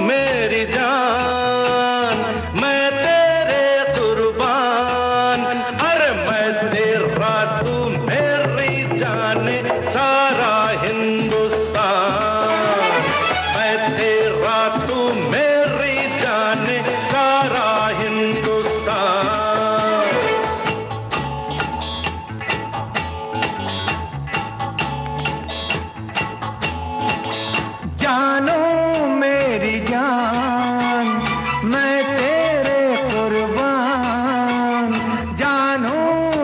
मेरी जान मैं तेरे कुर्बान, अरे मैं तेरा तू मेरी जान सारा हिंदुस्तान, मैं तेरा तू मेरी जान सारा हिंदुस्तान। जानो मेरी जान मैं तेरे कुर्बान, जानो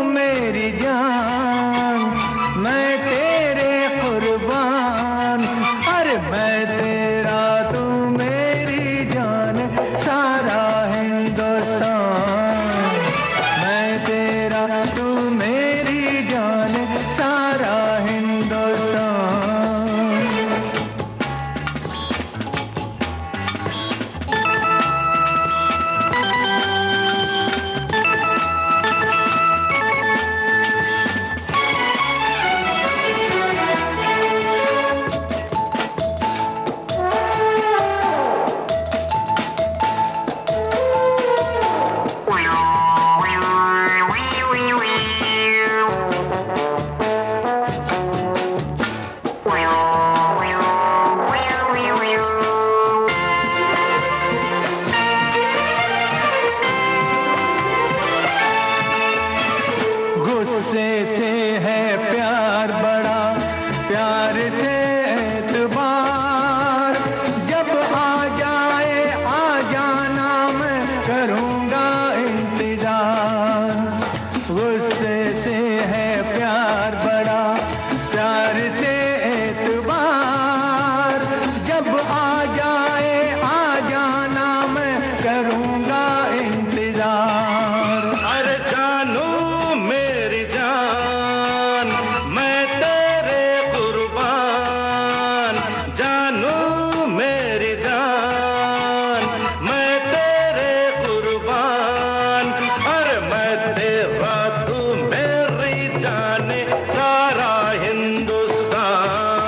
मेरी जान मैं तेरे कुर्बान। प्यार से एतबार जब आ जाए आ जाना मैं करूँगा इंतजार। गुस्से से है प्यार बड़ा, प्यार से एतबार जब आ जाए आ जाना मैं करूँगा इंतजार। अरे जानू मेरी जान मैं तेरे कुर्बान, जानू मेरी जान मैं तेरे कुर्बान। अरे मैं तेरा तू मेरी जाने सारा हिंदुस्तान,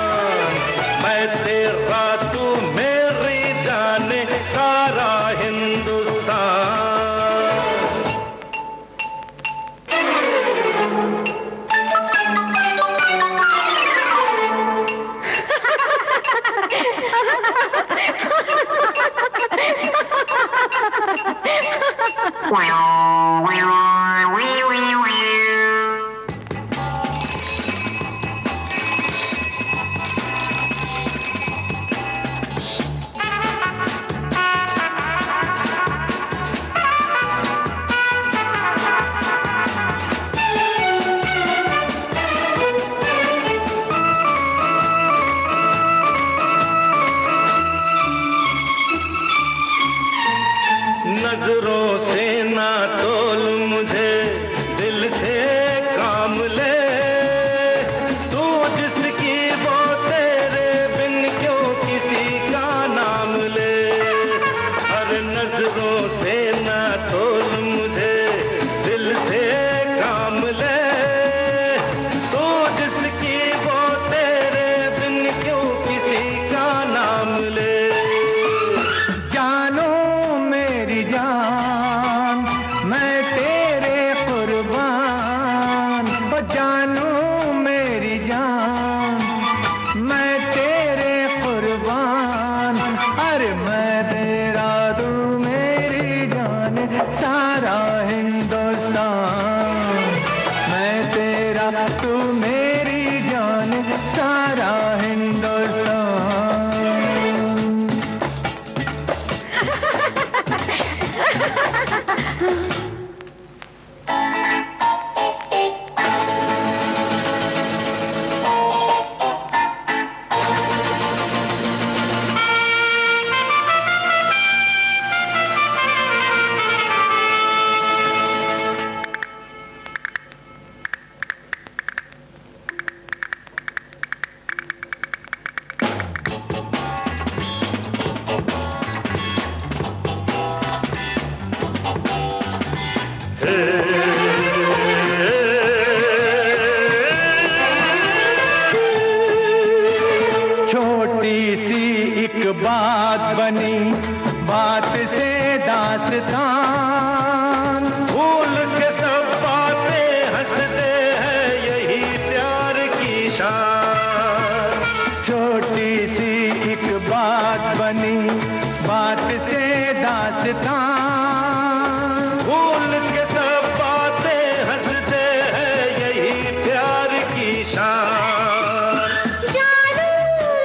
मैं तेरा तू मेरी जाने सारा हिंदुस्तान। नजरों से ना तोल मुझे, दिल से काम ले। तू जिसकी वो तेरे बिन क्यों किसी का नाम ले। हर नजरों से ना तोल मुझे, दिल से काम ले। तू जिसकी वो तेरे बिन क्यों किसी का नाम ले। जानो मेरी जान मैं तेरे कुर्बान, ओ जानो मेरी जान मैं तेरे कुर्बान। अरे मैं तेरा तू मेरी जान सारा हिंदुस्तान, मैं तेरा तू मेरी जान सारा हिंदुस्तान। छोटी सी एक बात बनी, बात से दास्तान। भूल के सब बातें हंसते हैं यही प्यार की शान। छोटी सी एक बात बनी, बात से दास्तान। भूल के सब बातें हंसते हैं यही प्यार की शान। जानू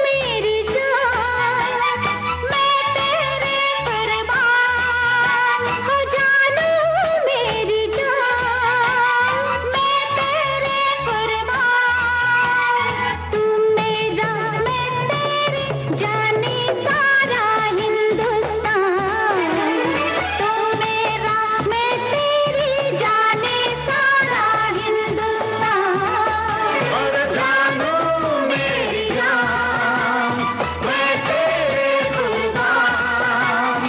मेरी जान मैं तेरे कुर्बान, हो जानू मेरी जान मैं तेरे कुर्बान। तू मेरा मैं तेरी जाने सारा हिंदुस्तान, तू मेरा मैं तेरी जाने सारा हिंदुस्तान। और जानू मेरी जान मैं तेरे कुर्बान,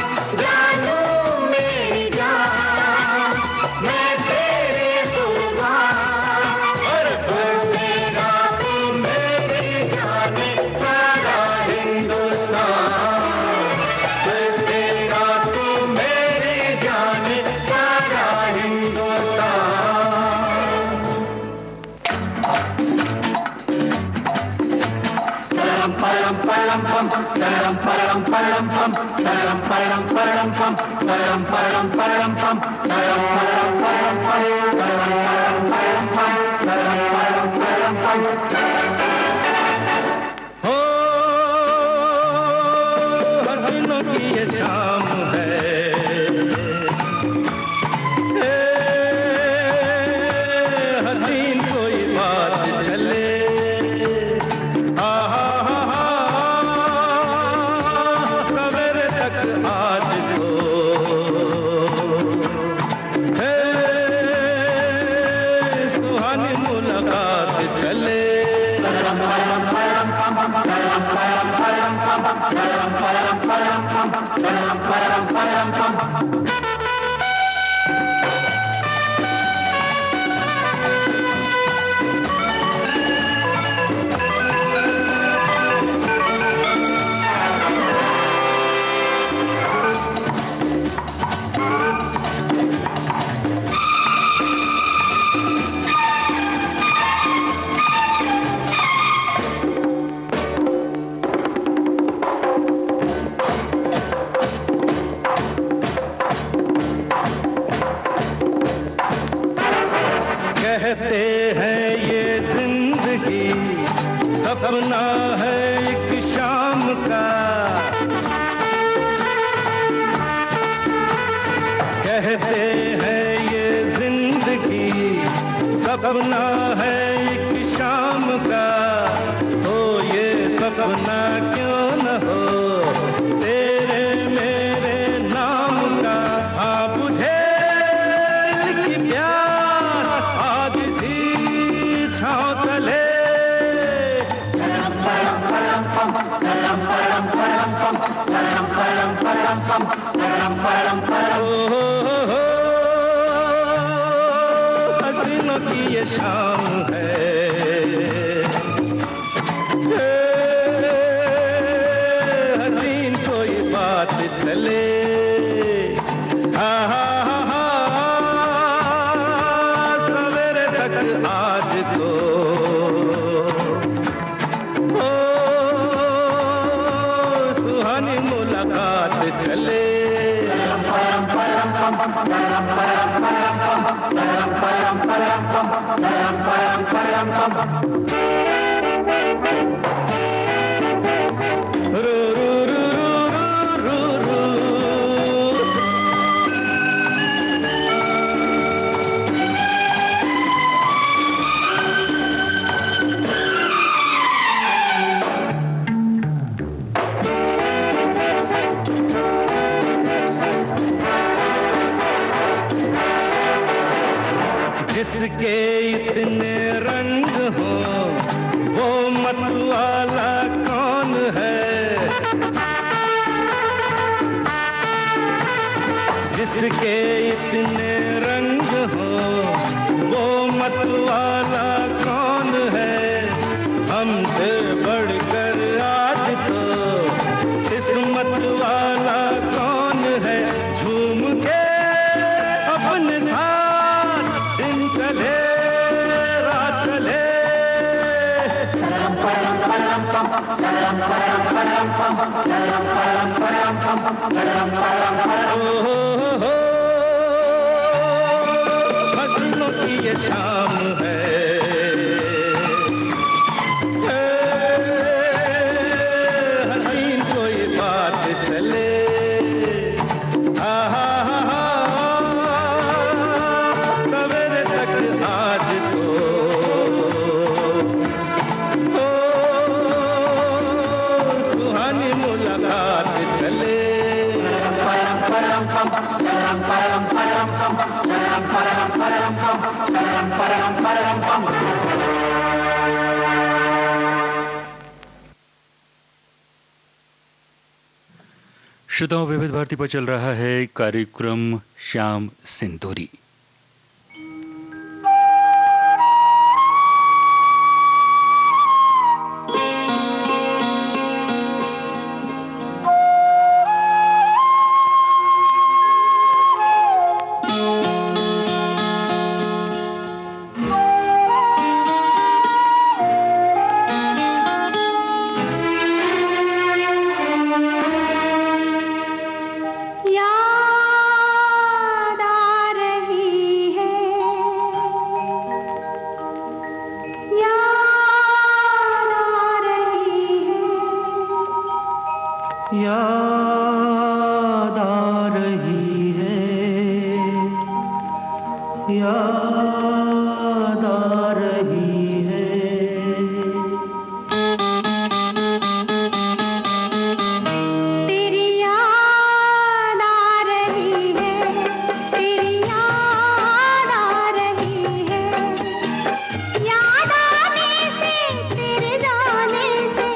जानू मेरी जान मैं तेरे कुर्बान। और तेरा तू मेरी जाने सारा हिंदुस्तान, तेरा तू मेरी जाने सारा हिंदुस्तान। कहते हैं ये जिंदगी सपना है एक शाम का, कहते हैं ये जिंदगी सपना है एक शाम का, तो ये सपना क्यों न हो तेरे मेरे नाम का। हाँ बुझे दिल की प्यार आज सी छाँव तले, हसीनों की ये शाम है, हसीन कोई बात चले। सवेरे तक आज को सुहानी मुलाकात चले। रू रू रू रू रू रू जिसके इतने रंग हो वो मतवाला कौन है, जिसके इतने रंग हो वो मतवाला कौन है। हमसे बढ़कर आज तो किस्मत वाला कौन है। झूम के अपने साथ दिन चले रात चले, फसलों की ये शाम है, हसीन कोई बात चले। सवेरे तक आज को सुहानी मुलाकात चले। श्रोताओं, विविध भारती पर चल रहा है कार्यक्रम श्याम सिंदूरी। याद आ रही है, याद आ रही है। तेरी याद आ रही है, तेरी याद आ रही है। याद आने से तेरे जाने से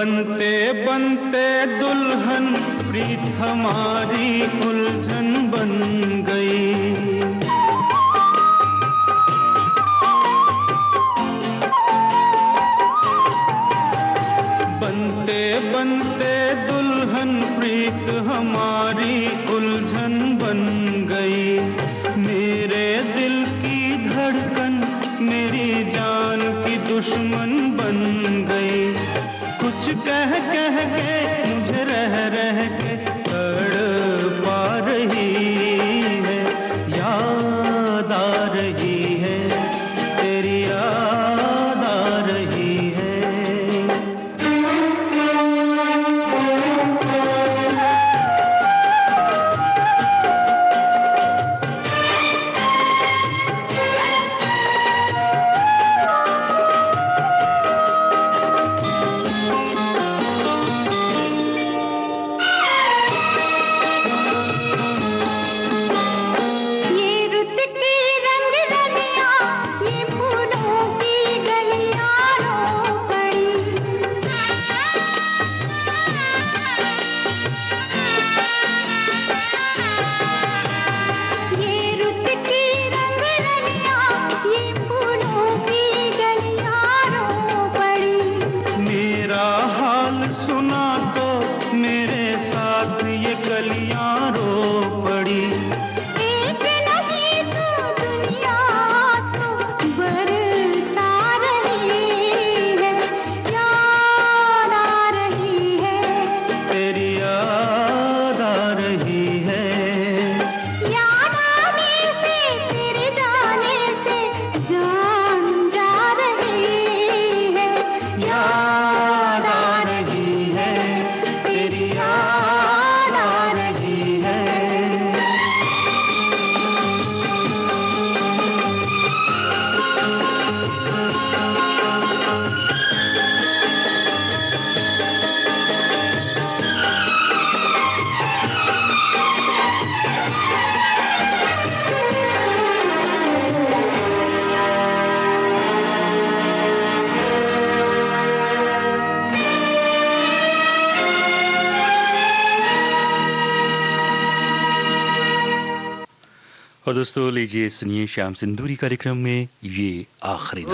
बनते बनते दुल्हन प्रीत हमारी उलझन बन गई। बनते बनते दुल्हन प्रीत हमारी उलझन बन गई। मेरे दिल की धड़कन मेरी जान की दुश्मन बन गई। कुछ कह कह के मुझे रह रह के तड़पा रही है। याद आ रही है, तेरी याद आ रही है। और दोस्तों लीजिए सुनिए श्याम सिंदूरी कार्यक्रम में ये आखिरी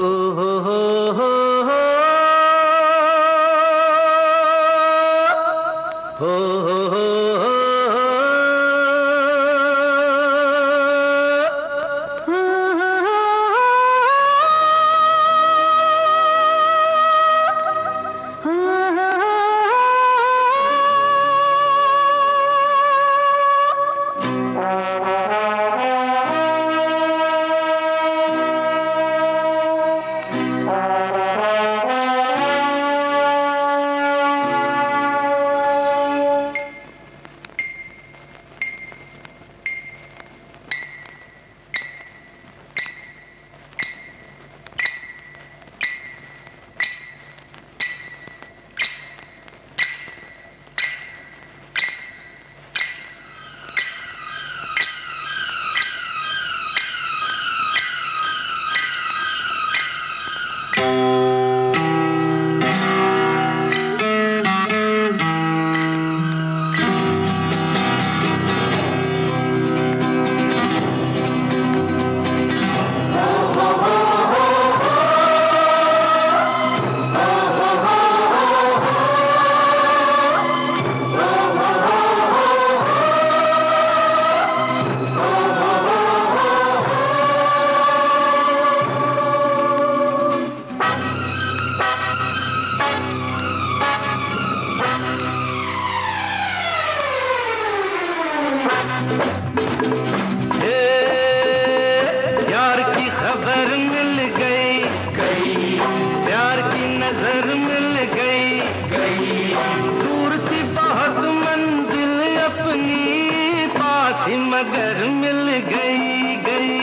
मगर मिल गई गई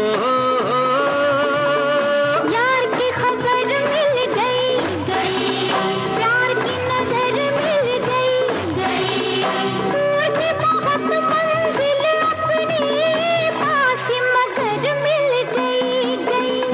यार की खबर मिल गई गई, प्यार की नजर मिल गई गई, दूर की बहुत मंजिल अपनी पास मगर मिल गई गई।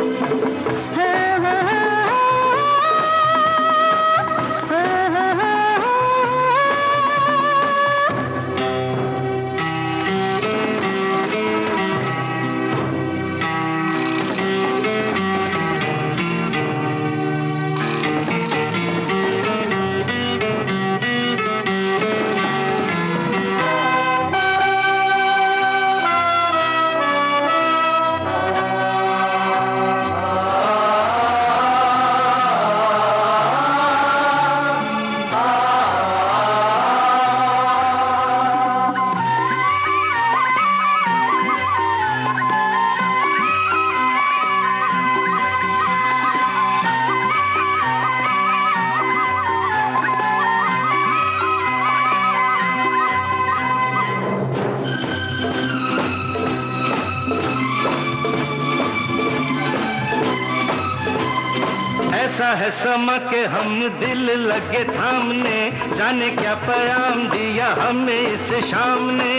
ऐसा है समा के हम दिल लगे थामने, जाने क्या पैगाम दिया हमें इस शाम ने।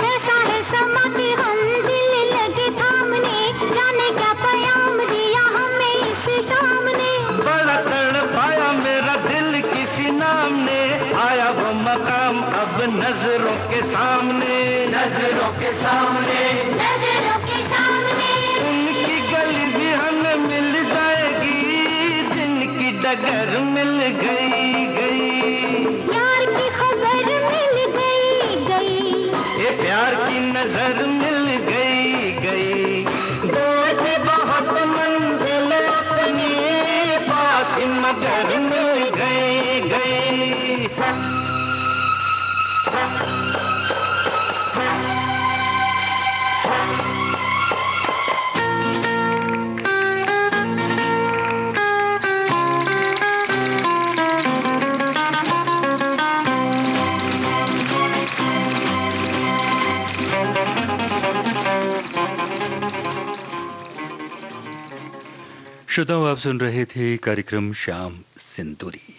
ऐसा है समा के हम दिल लगे थामने, जाने क्या पैगाम दिया हमें इस शाम ने। बड़ा तड़पाया मेरा दिल किसी नाम ने, आया वो मकाम अब नजरों के सामने, नजरों के सामने, नजरों के सामने। उनकी गली भी हमें मिल जाएगी, जिनकी डगर मिल गई गई। प्यार की खबर मिल गई गई, ये प्यार की नजर मिल गई गई। दूर थी बहुत मंजिल अपनी पास, मगर मिल गई गई। श्रोताओं, आप सुन रहे थे कार्यक्रम शाम सिंदूरी।